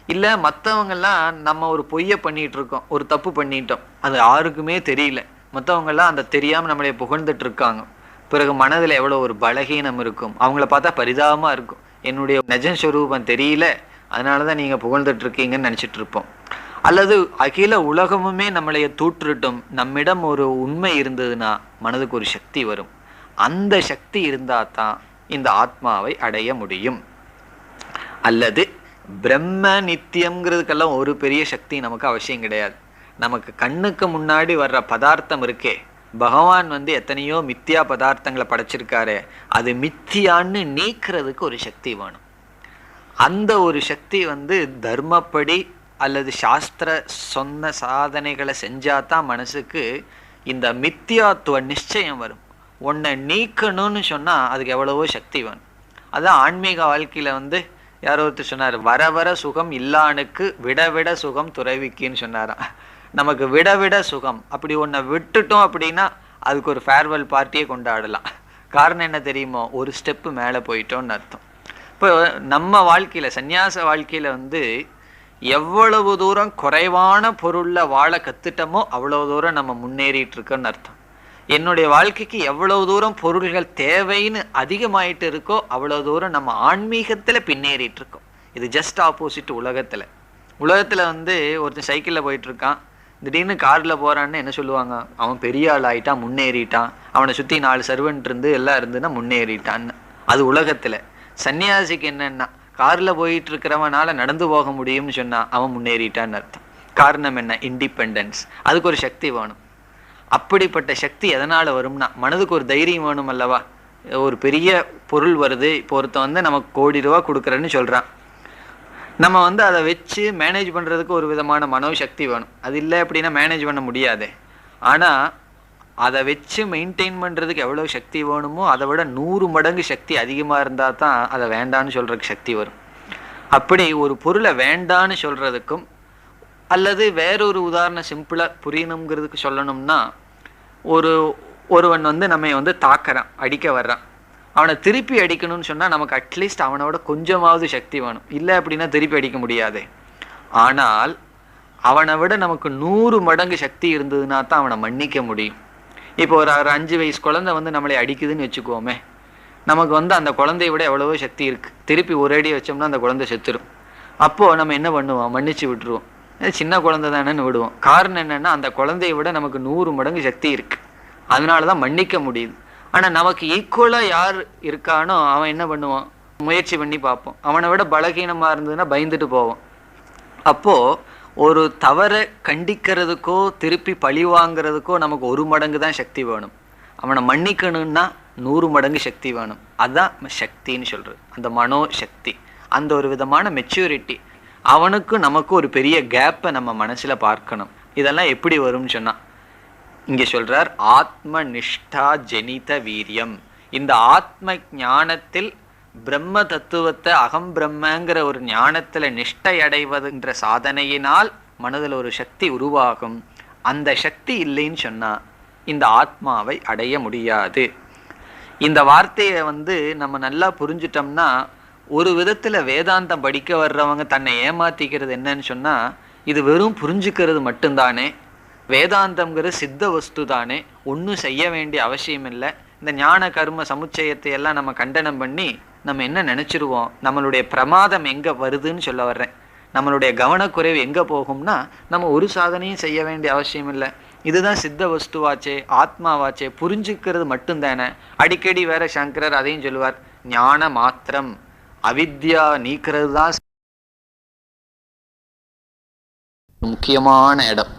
இல்லை மற்றவங்கெல்லாம் நம்ம ஒரு பொய்யை பண்ணிட்டு இருக்கோம், ஒரு தப்பு பண்ணிட்டோம், அது யாருக்குமே தெரியல, மற்றவங்கெல்லாம் அந்த தெரியாமல் நம்மளை புகழ்ந்துட்டு இருக்காங்க. பிறகு மனதில் எவ்வளோ ஒரு பலகீனம் இருக்கும். அவங்கள பார்த்தா பரிதாபமாக இருக்கும். என்னுடைய நிஜஸ்வரூபம் தெரியல, அதனால தான் நீங்கள் புகழ்ந்துட்டு இருக்கீங்கன்னு நினச்சிட்டு இருப்போம். அல்லது அகில உலகமுமே நம்மளைய தூற்றுட்டும், நம்மிடம் ஒரு உண்மை இருந்ததுன்னா மனதுக்கு ஒரு சக்தி வரும். அந்த சக்தி இருந்தால் தான் இந்த ஆத்மாவை அடைய முடியும். அல்லது பிரம்ம நித்தியம்ங்கிறதுக்கெல்லாம் ஒரு பெரிய சக்தி நமக்கு அவசியம் கிடையாது. நமக்கு கண்ணுக்கு முன்னாடி வர்ற பதார்த்தம் இருக்கே, பகவான் எத்தனையோ மித்தியா பதார்த்தங்களை படைச்சிருக்காரு, அது மித்தியான்னு நீக்கிறதுக்கு ஒரு சக்தி வேணும். அந்த ஒரு சக்தி தர்மப்படி அல்லது சாஸ்திர சொன்ன சாதனைகளை செஞ்சாதான் மனசுக்கு இந்த மித்தியாத்துவ நிச்சயம் வரும். ஒன்றை நீக்கணும்னு சொன்னால் அதுக்கு எவ்வளவோ சக்தி வேணும். அதான் ஆன்மீக வாழ்க்கையில் யாரோ ஒருத்தர் சொன்னார், வர வர சுகம் இல்லானுக்கு விட விட சுகம் துறவிக்குன்னு சொன்னாராம். நமக்கு விட விட சுகம், அப்படி ஒன்றை விட்டுட்டோம் அப்படின்னா அதுக்கு ஒரு ஃபேர்வெல் பார்ட்டியே கொண்டாடலாம். காரணம் என்ன தெரியுமோ, ஒரு ஸ்டெப்பு மேலே போயிட்டோன்னு அர்த்தம். இப்போ நம்ம வாழ்க்கையில், சந்நியாச வாழ்க்கையில் எவ்வளவு தூரம் குறைவான பொருளில் வாழ கற்றுட்டோமோ அவ்வளோ தூரம் நம்ம முன்னேறிட்டு இருக்கோன்னு அர்த்தம். என்னுடைய வாழ்க்கைக்கு எவ்வளவு தூரம் பொருள்கள் தேவைன்னு அதிகமாயிட்டு இருக்கோ அவ்வளோ தூரம் நம்ம ஆன்மீகத்தில் பின்னேறிட்டு இருக்கோம். இது ஜஸ்ட் ஆப்போசிட் உலகத்தில். உலகத்தில் ஒருத்தன் சைக்கிளில் போயிட்டுருக்கான், திடீர்னு காரில் போகிறான்னு என்ன சொல்லுவாங்க, அவன் பெரிய ஆள் ஆகிட்டான், முன்னேறிட்டான், அவனை சுற்றி 4 சர்வெண்ட் இருந்து எல்லாம் இருந்துன்னா முன்னேறிட்டான்னு. அது உலகத்தில். சன்னியாசிக்கு என்னன்னா, காரில் போயிட்டு இருக்கிறவனால நடந்து போக முடியும்னு சொன்னால் அவன் முன்னேறிட்டான்னு அர்த்தம். காரணம் என்ன, இண்டிபெண்டன்ஸ். அதுக்கு ஒரு சக்தி வேணும். அப்படிப்பட்ட சக்தி எதனால் வரும்னா, மனதுக்கு ஒரு தைரியம் வேணும் அல்லவா. ஒரு பெரிய பொருள் வருது, இப்போ ஒருத்தன் நமக்கு ₹1 கோடி கொடுக்குறேன்னு சொல்கிறான், நம்ம அதை வச்சு மேனேஜ் பண்ணுறதுக்கு ஒரு விதமான மனோசக்தி வேணும். அது இல்லை அப்படின்னா மேனேஜ் பண்ண முடியாது. ஆனால் அதை வச்சு மெயின்டைன் பண்ணுறதுக்கு எவ்வளோ சக்தி வேணுமோ அதை விட 100 மடங்கு சக்தி அதிகமாக இருந்தால் தான் அதை வேண்டான்னு சொல்கிறதுக்கு சக்தி வரும். அப்படி ஒரு பொருளை வேண்டான்னு சொல்கிறதுக்கும், அல்லது வேறொரு உதாரணம் சிம்பிளாக புரியணுங்கிறதுக்கு சொல்லணும்னா, ஒருவன் நம்ம தாக்குறான், அடிக்க வர்றான், அவனை திருப்பி அடிக்கணும்னு சொன்னால் நமக்கு அட்லீஸ்ட் அவனோட கொஞ்சமாவது சக்தி வேணும். இல்லை அப்படின்னா திருப்பி அடிக்க முடியாது. ஆனால் அவனை விட நமக்கு 100 மடங்கு சக்தி இருந்ததுன்னா தான் அவனை மன்னிக்க முடியும். இப்போ ஒரு 5 வயசு குழந்தை நம்மளை அடிக்குதுன்னு வச்சுக்கோமே, நமக்கு அந்த குழந்தைய விட எவ்வளவோ சக்தி இருக்குது. திருப்பி ஒரு அடி வச்சோம்னா அந்த குழந்தை செத்துடும். அப்போது நம்ம என்ன பண்ணுவோம், மன்னிச்சு விட்டுருவோம், சின்ன குழந்தை தானேன்னு விடுவோம். காரணம் என்னென்னா, அந்த குழந்தைய விட நமக்கு 100 மடங்கு சக்தி இருக்குது, அதனால தான் மன்னிக்க முடியுது. ஆனால் நமக்கு ஈக்குவலாக யார் இருக்கானோ அவன் என்ன பண்ணுவான், முயற்சி பண்ணி பார்ப்போம். அவனை விட பலகீனமாக இருந்ததுன்னா பயந்துட்டு போவோம். அப்போது ஒரு தவறை கண்டிக்கிறதுக்கோ திருப்பி பழி வாங்கிறதுக்கோ நமக்கு 1 மடங்கு தான் சக்தி வேணும். அவனை மன்னிக்கணும்னா 100 மடங்கு சக்தி வேணும். அதுதான் சக்தின்னு சொல்கிறது, அந்த மனோசக்தி, அந்த ஒரு விதமான மெச்சூரிட்டி. அவனுக்கும் நமக்கும் ஒரு பெரிய கேப்பை நம்ம மனசுல பார்க்கணும். இதெல்லாம் எப்படி வரும்னு சொன்னா இங்க சொல்றார், ஆத்ம நிஷ்டா ஜெனித வீரியம். இந்த ஆத்ம ஞானத்தில் பிரம்ம தத்துவத்தை அகம் பிரம்மங்கிற ஒரு ஞானத்துல நிஷ்டை அடைவதுன்ற சாதனையினால் மனதில் ஒரு சக்தி உருவாகும். அந்த சக்தி இல்லைன்னு சொன்னா இந்த ஆத்மாவை அடைய முடியாது. இந்த வார்த்தையை நம்ம நல்லா புரிஞ்சிட்டோம்னா, ஒரு விதத்துல வேதாந்தம் படிக்க வர்றவங்க தன்னை ஏமாத்திக்கிறது என்னன்னு சொன்னா, இது வெறும் புரிஞ்சுக்கிறது மட்டும்தானே, வேதாந்தம்ங்கிற சித்த வஸ்து தானே, ஒன்றும் செய்ய வேண்டிய அவசியம் இல்லை, இந்த ஞான கர்ம சமுச்சயத்தை எல்லாம் நம்ம கண்டனம் பண்ணி நம்ம என்ன நினைச்சிருவோம், நம்மளுடைய பிரமாதம் எங்க வருதுன்னு சொல்ல வர்றேன். நம்மளுடைய கவனக்குறைவு எங்க போகும்னா, நம்ம ஒரு சாதனையும் செய்ய வேண்டிய அவசியம் இல்லை, இதுதான் சித்த வஸ்துவாச்சே, ஆத்மாவாச்சே, புரிஞ்சுக்கிறது மட்டும்தானே. அடிக்கடி வேற சங்கரர் அதையும் சொல்லுவார், ஞான மாத்திரம், அவித்யா நீக்கிறது தான் முக்கியமான இடம்.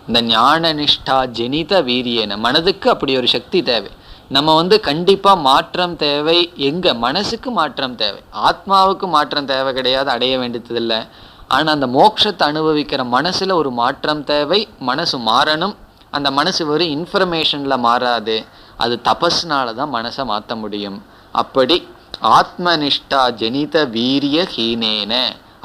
இந்த ஞான நிஷ்டா ஜெனித வீரியன, மனதுக்கு அப்படி ஒரு சக்தி தேவை. நம்ம கண்டிப்பா மாற்றம் தேவை. எங்க மனசுக்கு மாற்றம் தேவை, ஆத்மாவுக்கு மாற்றம் தேவை கிடையாது, அடைய வேண்டியது இல்லை. ஆனா அந்த மோட்சத்தை அனுபவிக்கிற மனசுல ஒரு மாற்றம் தேவை. மனசு மாறணும். அந்த மனசு வெறும் இன்ஃபர்மேஷன்ல மாறாது, அது தபஸ்னால தான் மனசை மாற்ற முடியும். அப்படி ஆத்மனிஷ்டா ஜெனித வீரிய ஹீனேன,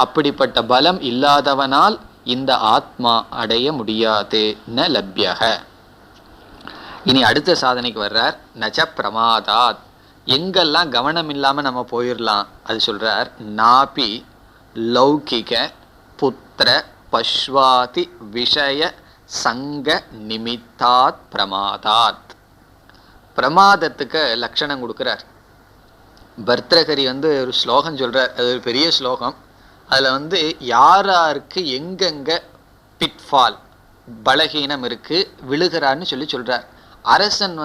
அப்படிப்பட்ட பலம் இல்லாதவனால் இந்த ஆத்மா அடைய முடியாது. ந லப்யக. இனி அடுத்த சாதனைக்கு வர்றார். நச்ச பிரமாதாத். எங்கெல்லாம் கவனம் இல்லாம நம்ம போயிடலாம் அது சொல்றார். நாபி லௌகிக புத்திர பஷ்வாதி விஷய சங்க நிமித்தாத் பிரமாதாத். பிரமாதத்துக்கு லட்சணம் கொடுக்கிறார். பர்த்ரகரி ஒரு ஸ்லோகம் சொல்றார், அது ஒரு பெரிய ஸ்லோகம். அதுல யாராருக்கு எங்கெங்க பிட்ஃபால் பலகீனம் இருக்கு விழுகிறான்னு சொல்றார். அரசன்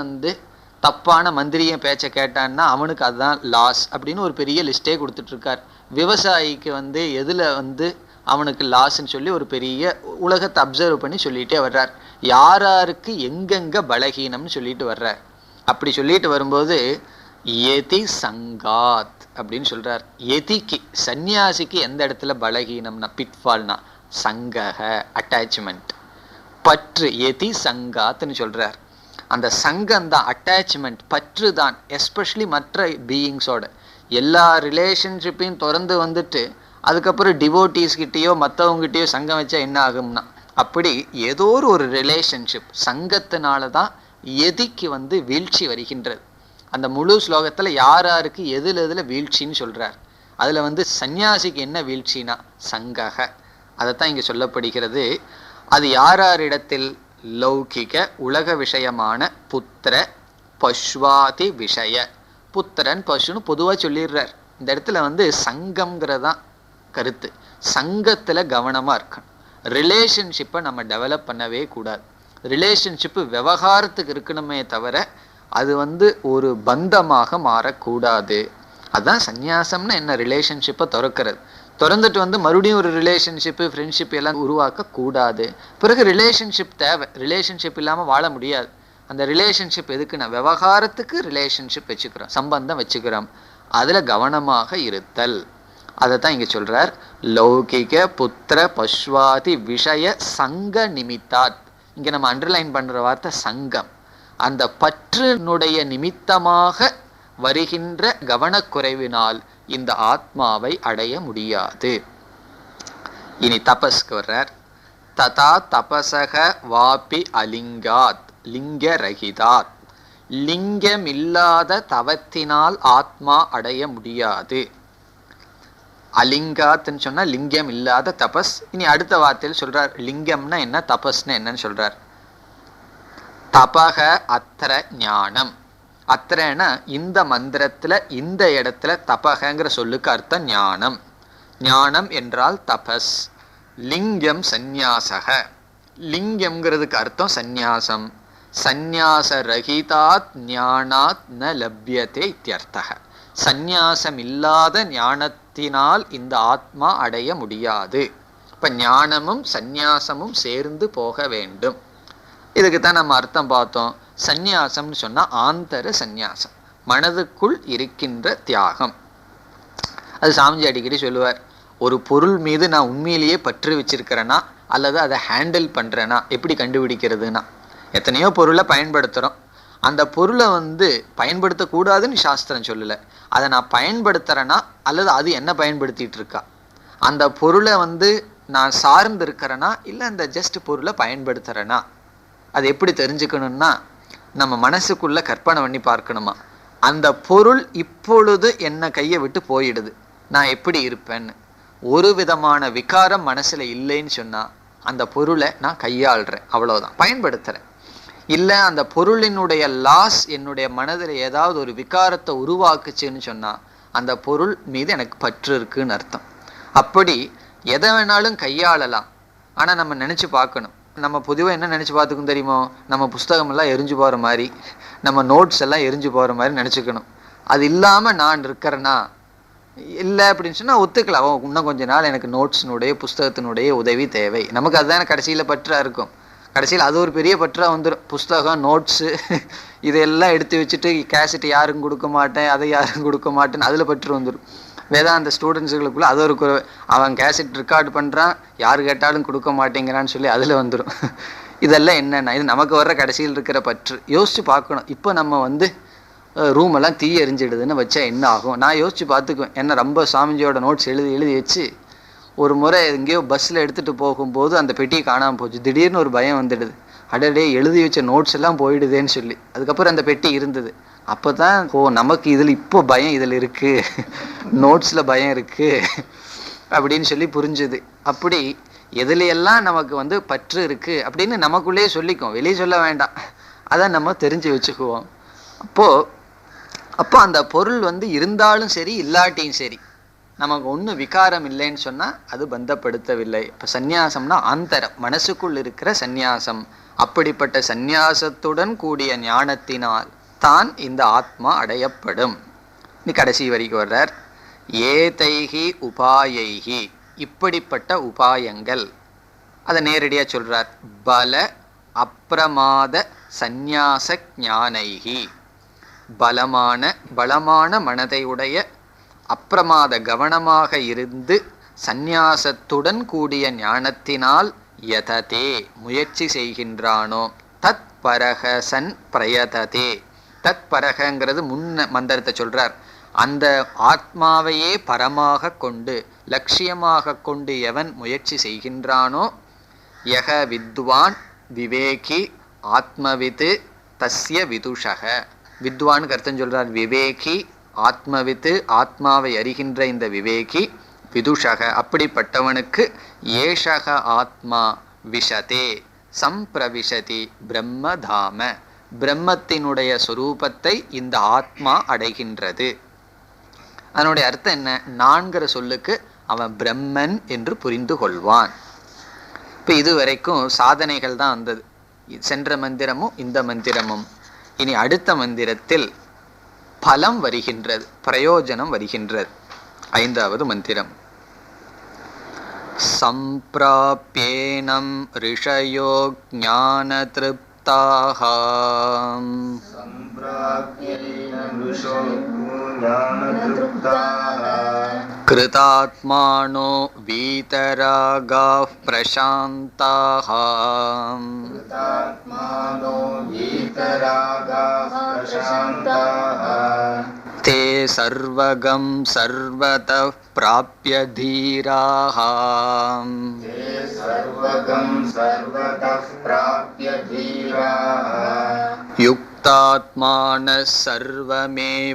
தப்பான மந்திரியை பேச்ச கேட்டான்னா அவனுக்கு அதுதான் லாஸ் அப்படின்னு ஒரு பெரிய லிஸ்டே கொடுத்துட்டு இருக்கார். விவசாயிக்கு எதுல அவனுக்கு லாஸ்ன்னு சொல்லி ஒரு பெரிய உலகத்தை அப்சர்வ் பண்ணி சொல்லிட்டே வர்றார். யாராருக்கு எங்கெங்க பலகீனம்னு சொல்லிட்டு வர்றார். அப்படி சொல்லிட்டு வரும்போது யதி சங்காத் அப்படின்னு சொல்றார். யதிக்கு சந்நியாசிக்கு எந்த இடத்துல பலகீனம்னா பிட்ஃபால்னா சங்கக அட்டாச்மெண்ட், பற்று. யதி சங்காத்னு சொல்றார். அந்த சங்கம் தான் அட்டாச்மெண்ட், பற்று தான். எஸ்பெஷலி மற்ற பீயிங்ஸோட எல்லா ரிலேஷன்ஷிப்பையும் திறந்து அதுக்கப்புறம் டிவோட்டீஸ்கிட்டயோ மற்றவங்ககிட்டயோ சங்கம் வச்சா என்ன ஆகும்னா, அப்படி ஏதோ ஒரு ரிலேஷன்ஷிப் சங்கத்தினால தான் எதிக்கு வீழ்ச்சி வருகின்றது. அந்த முழு ஸ்லோகத்துல யாராருக்கு எதுல வீழ்ச்சின்னு சொல்றார். அதுல சந்நியாசிக்கு என்ன வீழ்ச்சினா சங்கக. அதைத்தான் இங்க சொல்லப்படுகிறது. அது யாரிடத்தில்? லௌகிக உலக விஷயமான புத்திர பஷ்வாதி விஷய. புத்திரன் பசுன்னு பொதுவா சொல்லிடுறார். இந்த இடத்துல சங்கம்ங்கிறதான் கருத்து. சங்கத்துல கவனமா இருக்கணும். ரிலேஷன்ஷிப்பை நம்ம டெவலப் பண்ணவே கூடாது. ரிலேஷன்ஷிப்பு விவகாரத்துக்கு இருக்கணுமே தவிர அது ஒரு பந்தமாக மாறக்கூடாது. அதுதான் சந்நியாசம்னா என்ன, ரிலேஷன்ஷிப்பை திறக்கிறது. திறந்துட்டு மறுபடியும் ஒரு ரிலேஷன்ஷிப்பு ஃப்ரெண்ட்ஷிப் எல்லாம் உருவாக்க கூடாது. பிறகு ரிலேஷன்ஷிப் தேவை, ரிலேஷன்ஷிப் இல்லாமல் வாழ முடியாது. அந்த ரிலேஷன்ஷிப் எதுக்குன்னா விவகாரத்துக்கு ரிலேஷன்ஷிப் வச்சுக்கிறோம், சம்பந்தம் வச்சுக்கிறோம், அதில் கவனமாக இருத்தல். அதை தான் இங்கே சொல்கிறார். லௌகிக புத்திர பஷ்வாதி விஷய சங்க நிமித்தாத். இங்கே நம்ம அண்டர்லைன் பண்ணுற வார்த்தை சங்கம். அந்த பற்றினுடைய நிமித்தமாக வருகின்ற கவனக்குறைவினால் இந்த ஆத்மாவை அடைய முடியாது. இனி தபஸ்க்கு வர்றார். ததா தபசக வாபி அலிங்காத் லிங்க ரகிதாத். லிங்கமில்லாத தவத்தினால் ஆத்மா அடைய முடியாது. அலிங்காத்ன்னு சொன்னா லிங்கம் இல்லாத தபஸ். இனி அடுத்த வார்த்தையில் சொல்றார் லிங்கம்னா என்ன, தபஸ்னா என்னன்னு சொல்றார். தபக அத்திர ஞானம். அத்திரனா இந்த மந்திரத்துல இந்த இடத்துல தபகங்கிற சொல்லுக்கு அர்த்தம் ஞானம். ஞானம் என்றால் தபஸ். லிங்கம் சந்நியாசக. லிங்கம்ங்கிறதுக்கு அர்த்தம் சந்நியாசம். சந்நியாச ரஹிதாத் ஞானாத் ந லப்யதே இத்யர்த்தக. சந்நியாசம் இல்லாத ஞானத்தினால் இந்த ஆத்மா அடைய முடியாது. இப்ப ஞானமும் சந்நியாசமும் சேர்ந்து போக வேண்டும். இதுக்கு தான் நம்ம அர்த்தம் பார்த்தோம். சந்நியாசம்னு சொன்னா ஆந்தர சந்நியாசம், மனதுக்குள் இருக்கின்ற தியாகம். அது சாமிஜி அடிக்கடி சொல்லுவார். ஒரு பொருள் மீது நான் உண்மையிலேயே பற்று வச்சிருக்கிறேன்னா அல்லது அதை ஹேண்டில் பண்ணுறேன்னா எப்படி கண்டுபிடிக்கிறதுனா, எத்தனையோ பொருளை பயன்படுத்துகிறோம், அந்த பொருளை பயன்படுத்தக்கூடாதுன்னு சாஸ்திரம் சொல்லலை, அதை நான் பயன்படுத்துகிறேன்னா அல்லது அது என்ன பயன்படுத்திகிட்டு இருக்கா, அந்த பொருளை நான் சார்ந்து இருக்கிறேன்னா இல்லை அந்த ஜஸ்ட் பொருளை பயன்படுத்துகிறேன்னா, அது எப்படி தெரிஞ்சுக்கணும்னா நம்ம மனசுக்குள்ளே கற்பனை பண்ணி பார்க்கணுமா, அந்த பொருள் இப்பொழுது என்ன கையை விட்டு போயிடுது, நான் எப்படி இருப்பேன்னு. ஒரு விதமான விகாரம் மனசில் இல்லைன்னு சொன்னால் அந்த பொருளை நான் கையாளுறேன், அவ்வளோதான், பயன்படுத்துகிறேன். இல்லை அந்த பொருளினுடைய லாஸ் என்னுடைய மனதில் ஏதாவது ஒரு விகாரத்தை உருவாக்குச்சுன்னு சொன்னால் அந்த பொருள் மீது எனக்கு பற்று இருக்குன்னு அர்த்தம். அப்படி எதை வேணாலும் கையாளலாம். ஆனால் நம்ம நினச்சி பார்க்கணும். நம்ம பொதுவாக என்ன நினச்சி பார்த்துக்கும் தெரியுமோ, நம்ம புஸ்தகமெல்லாம் எரிஞ்சு போகிற மாதிரி, நம்ம நோட்ஸ் எல்லாம் எரிஞ்சு போகிற மாதிரி நினச்சிக்கணும். அது இல்லாமல் நான் இருக்கிறேன்னா இல்லை அப்படின்னு சொன்னால் ஒத்துக்கலாம், இன்னும் கொஞ்ச நாள் எனக்கு நோட்ஸினுடைய புஸ்தகத்தினுடைய உதவி தேவை, நமக்கு அதுதானே கடைசியில் பற்றாக இருக்கும். கடைசியில் அது ஒரு பெரிய பற்றாக வந்துடும். புஸ்தகம், நோட்ஸு இதெல்லாம் எடுத்து வச்சுட்டு கேசட் யாருக்கும் கொடுக்க மாட்டேன், அதை யாருக்கும் கொடுக்க மாட்டேன்னு அதில் பற்று வந்துடும். வேதாந்த ஸ்டூடெண்ட்ஸுகளுக்குள்ளே அது ஒரு அவன் கேசட் ரெக்கார்டு பண்ணுறான், யார் கேட்டாலும் கொடுக்க மாட்டேங்கிறான்னு சொல்லி அதில் வந்துடும். இதெல்லாம் என்னென்னா இது நமக்கு வர்ற கடைசியில் இருக்கிற பற்று. யோசித்து பார்க்கணும். இப்போ நம்ம ரூமெல்லாம் தீ எரிஞ்சிடுதுன்னு வச்சா என்ன ஆகும். நான் யோசித்து பார்த்துக்குவேன். என்ன ரொம்ப சாமிஜியோட நோட்ஸ் எழுதி வச்சு ஒரு முறை எங்கேயோ பஸ்ஸில் எடுத்துகிட்டு போகும்போது அந்த பெட்டியை காணாமல் போச்சு. திடீர்னு ஒரு பயம் வந்துடுது, அடடே எழுதி வச்ச நோட்ஸ் எல்லாம் போயிடுதேன்னு சொல்லி. அதுக்கப்புறம் அந்த பெட்டி இருந்தது. அப்போ தான் நமக்கு இதில் இப்போ பயம் இதில் இருக்குது, நோட்ஸில் பயம் இருக்குது அப்படின்னு சொல்லி புரிஞ்சுது. அப்படி எதுலையெல்லாம் நமக்கு பற்று இருக்குது அப்படின்னு நமக்குள்ளேயே சொல்லிக்குவோம், வெளியே சொல்ல வேண்டாம், அதை நம்ம தெரிஞ்சு வச்சுக்குவோம். அப்போ அந்த பொருள் இருந்தாலும் சரி இல்லாட்டியும் சரி நமக்கு ஒன்றும் விகாரம் இல்லைன்னு சொன்னால் அது பந்தப்படுத்தவில்லை. இப்போ சந்நியாசம்னா ஆந்தரம், மனசுக்குள் இருக்கிற சந்நியாசம். அப்படிப்பட்ட சந்நியாசத்துடன் கூடிய ஞானத்தினால் தான் இந்த ஆத்மா அடையப்படும். நீ கடைசி வரைக்கும் வர்றார். ஏதைஹி உபாயைஹி, இப்படிப்பட்ட உபாயங்கள், அதை நேரடியாக சொல்கிறார். பல அப்பிரமாத சந்நியாச ஞானைஹி, பலமான மனதை உடைய அப்பிரமாத கவனமாக இருந்து சந்நியாசத்துடன் கூடிய ஞானத்தினால் யததே முயற்சி செய்கின்றானோ, தத் பரக சன் பிரயததே. தத் பரகங்கிறது முன்ன மந்திரத்தை சொல்றார். அந்த ஆத்மாவையே பரமாக கொண்டு லட்சியமாக கொண்டு எவன் முயற்சி செய்கின்றானோ, யக வித்வான் விவேகி ஆத்மவித்து தஸ்ய விதுஷக. வித்வான் அர்த்தம் சொல்றார். விவேகி ஆத்மவித்து, ஆத்மாவை அறிகின்ற இந்த விவேகி, விதுஷக அப்படிப்பட்டவனுக்கு ஏஷக ஆத்மா விஷதே சம்பிரவிஷதி பிரம்மதாம, பிரம்மத்தினுடைய சொரூபத்தை இந்த ஆத்மா அடைகின்றது. அதனுடைய அர்த்தம் என்ன? நான்கிற சொல்லுக்கு அவன் பிரம்மன் என்று புரிந்து கொள்வான். இப்போ இதுவரைக்கும் சாதனைகள் தான் வந்தது, சென்ற மந்திரமும் இந்த மந்திரமும். இனி அடுத்த மந்திரத்தில் பலம் வருகின்றது, பிரயோஜனம் வருகின்றது. ஐந்தாவது மந்திரம். சம்பிராப்யேனம் ரிஷயோ ஞான திருப்தாக கிருதாத்மானோ வீதராகாः பிரசாந்தாः தே சர்வகம் சர்வதः பிராப்ய தீராः யுக்தாத்மானः சர்வமேவாவிஷந்தி.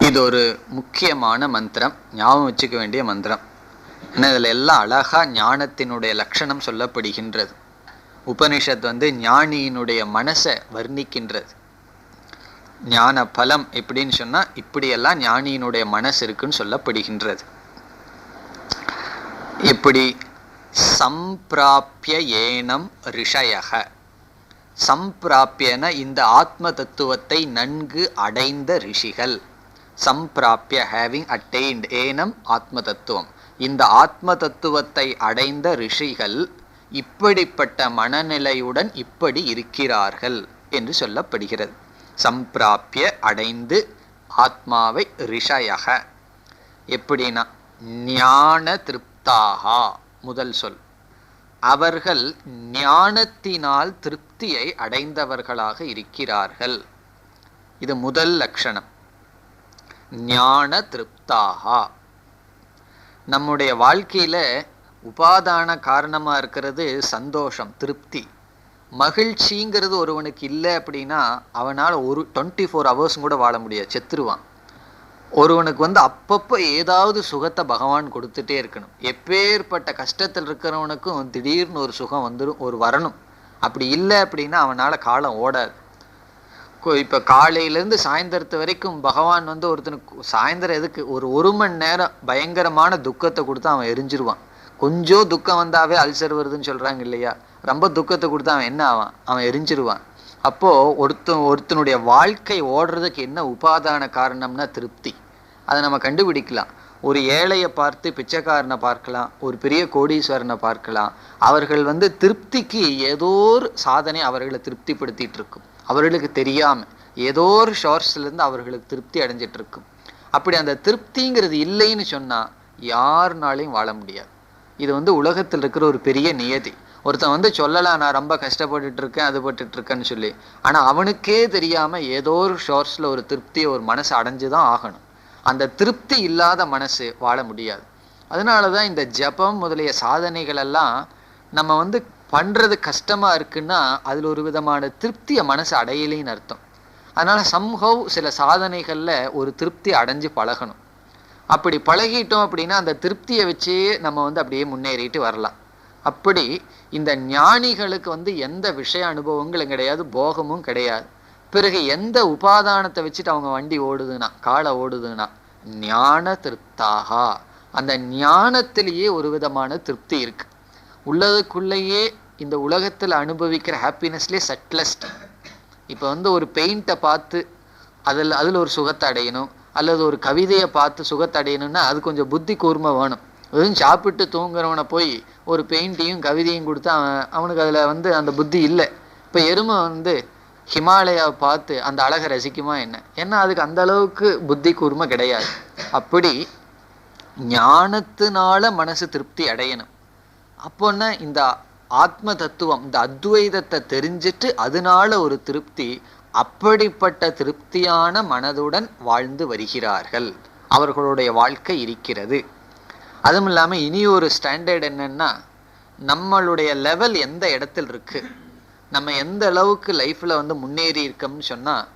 இது ஒரு முக்கியமான மந்திரம், ஞாபகம் வச்சுக்க வேண்டிய மந்திரம். ஏன்னா இதில் எல்லாம் அழகா ஞானத்தினுடைய லட்சணம் சொல்லப்படுகின்றது. உபனிஷத் ஞானியினுடைய மனசை வர்ணிக்கின்றது. ஞான பலம் எப்படின்னு சொன்னால் இப்படியெல்லாம் ஞானியினுடைய மனசு இருக்குன்னு சொல்லப்படுகின்றது. எப்படி? சம்பிராப்ய ஏனம் ரிஷயக. சம்பிராப்யன இந்த ஆத்ம தத்துவத்தை நன்கு அடைந்த ரிஷிகள். சம்பிராப்ய ஹேவிங் அட்டைன்ட், ஏனம் ஆத்ம தத்துவம். இந்த ஆத்ம தத்துவத்தை அடைந்த ரிஷிகள் இப்படிப்பட்ட மனநிலையுடன் இப்படி இருக்கிறார்கள் என்று சொல்லப்படுகிறது. சம்பிராப்பிய அடைந்து ஆத்மாவை ரிஷயக. எப்படின்னா ஞான திருப்தாகா முதல் சொல். அவர்கள் ஞானத்தினால் திருப்தியை அடைந்தவர்களாக இருக்கிறார்கள். இது முதல் லட்சணம். ஞான திருப்தாகா. நம்முடைய வாழ்க்கையில உபாதான காரணமா இருக்கிறது சந்தோஷம், திருப்தி. மகிழ்ச்சிங்கிறது ஒருவனுக்கு இல்லை அப்படின்னா அவனால் ஒரு 24 hours கூட வாழ முடியாது, செத்துருவான். ஒருவனுக்கு அப்பப்போ ஏதாவது சுகத்தை பகவான் கொடுத்துட்டே இருக்கணும். எப்பேற்பட்ட கஷ்டத்தில் இருக்கிறவனுக்கும் திடீர்னு ஒரு சுகம் வந்துடும், ஒரு வரணும். அப்படி இல்லை அப்படின்னா அவனால் காலம் ஓடாது. இப்போ காலையிலேருந்து சாயந்தரத்து வரைக்கும் பகவான் ஒருத்தனுக்கு சாயந்தரம் எதுக்கு ஒரு மணி நேரம் பயங்கரமான துக்கத்தை கொடுத்து அவன் எரிஞ்சிருவான். கொஞ்சம் துக்கம் வந்தாவே அல்சர் வருதுன்னு சொல்கிறாங்க இல்லையா? ரொம்ப துக்கத்தை கொடுத்து அவன் என்ன ஆவான்? அவன் எரிஞ்சிருவான். அப்போது ஒருத்தனுடைய வாழ்க்கை ஓடுறதுக்கு என்ன உபாதான காரணம்னா திருப்தி. அதை நம்ம கண்டுபிடிக்கலாம். ஒரு ஏழையை பார்த்து பிச்சைக்காரனை பார்க்கலாம், ஒரு பெரிய கோடீஸ்வரனை பார்க்கலாம். அவர்கள் திருப்திக்கு ஏதோ ஒரு சாதனை அவர்களை திருப்திப்படுத்திட்டு இருக்கும். அவர்களுக்கு தெரியாமல் ஏதோ ஒரு ஷோர்ஸ்லேருந்து அவர்களுக்கு திருப்தி அடைஞ்சிட்டு இருக்கும். அப்படி அந்த திருப்திங்கிறது இல்லைன்னு சொன்னால் யாருனாலையும் வாழ முடியாது. இது உலகத்தில் இருக்கிற ஒரு பெரிய நியதி. ஒருத்தன் சொல்லலாம் நான் ரொம்ப கஷ்டப்பட்டுட்டு இருக்கேன், அது பட்டுட்டு இருக்கேன்னு சொல்லி. ஆனால் அவனுக்கே தெரியாமல் ஏதோ ஒரு ஷோர்ஸில் ஒரு திருப்தியை ஒரு மனசு அடைஞ்சு தான் ஆகணும். அந்த திருப்தி இல்லாத மனசு வாழ முடியாது. அதனால தான் இந்த ஜபம் முதலிய சாதனைகள் எல்லாம் நம்ம பண்ணுறது கஷ்டமாக இருக்குன்னா அதில் ஒரு விதமான திருப்தியை மனசு அடையலைன்னு அர்த்தம். அதனால் சம்ஹவ் சில சாதனைகளில் ஒரு திருப்தி அடைஞ்சு பழகணும். அப்படி பழகிட்டோம் அப்படின்னா அந்த திருப்தியை வச்சே நம்ம அப்படியே முன்னேறிட்டு வரலாம். அப்படி இந்த ஞானிகளுக்கு எந்த விஷய அனுபவங்களும் கிடையாது, போகமும் கிடையாது. பிறகு எந்த உபாதானத்தை வச்சுட்டு அவங்க வண்டி ஓடுதுன்னா, காலை ஓடுதுன்னா ஞான திருப்தாகா. அந்த ஞானத்திலேயே ஒரு விதமான திருப்தி இருக்கு. உள்ளதுக்குள்ளேயே இந்த உலகத்தில் அனுபவிக்கிற ஹாப்பினஸ்லேயே சட்லஸ்ட். இப்போ ஒரு பெயிண்ட்டை பார்த்து அதில் ஒரு சுகத்தை அடையணும், அல்லது ஒரு கவிதையை பார்த்து சுகத்தை அடையணும்னா அது கொஞ்சம் புத்தி கூர்மை வேணும். அதுவும் சாப்பிட்டு தூங்குறவனை போய் ஒரு பெயிண்ட்டையும் கவிதையும் கொடுத்தா அவனுக்கு அதில் அந்த புத்தி இல்லை. இப்போ எருமை ஹிமாலயாவை பார்த்து அந்த அழகை ரசிக்குமா என்ன? ஏன்னா அதுக்கு அந்த அளவுக்கு புத்தி கூர்மை கிடையாது. அப்படி ஞானத்தினால மனசு திருப்தி அடையணும். அப்போன்னா இந்த ஆத்ம தத்துவம், இந்த அத்வைதத்தை தெரிஞ்சிட்டு அதனால ஒரு திருப்தி, அப்படிப்பட்ட திருப்தியான மனதுடன் வாழ்ந்து வருகிறார்கள். அவர்களுடைய வாழ்க்கை இருக்கிறது. அதுவும் இல்லாமல் இனி ஒரு ஸ்டாண்டர்ட் என்னன்னா, நம்மளுடைய லெவல் எந்த இடத்துல இருக்கு, நம்ம எந்த அளவுக்கு லைஃப்பில் முன்னேறி இருக்கோம்னு சொன்னால்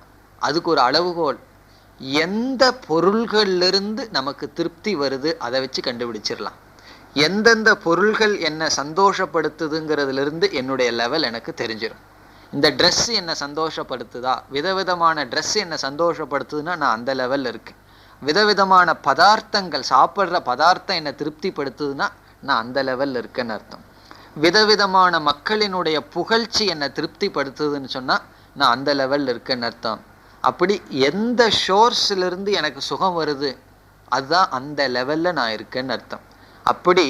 அதுக்கு ஒரு அளவுகோல். எந்த பொருள்கள்லேருந்து நமக்கு திருப்தி வருது அதை வச்சு கண்டுபிடிச்சிடலாம். எந்தெந்த பொருள்கள் என்னை சந்தோஷப்படுத்துதுங்கிறதுலேருந்து என்னுடைய லெவல் எனக்கு தெரிஞ்சிடும். இந்த ட்ரெஸ் என்னை சந்தோஷப்படுத்துதா, விதவிதமான ட்ரெஸ் என்னை சந்தோஷப்படுத்துதுன்னா நான் அந்த லெவலில் இருக்கேன். விதவிதமான பதார்த்தங்கள், சாப்பிட்ற பதார்த்தம் என்னை திருப்திப்படுத்துதுன்னா நான் அந்த லெவலில் இருக்கேன்னு அர்த்தம். விதவிதமான மக்களினுடைய புகழ்ச்சி என்னை திருப்திப்படுத்துதுன்னு சொன்னால் நான் அந்த லெவலில் இருக்கேன்னு அர்த்தம். அப்படி எந்த ஷோர்ஸ்லேருந்து எனக்கு சுகம் வருது அதுதான் அந்த லெவலில் நான் இருக்கேன்னு அர்த்தம். அப்படி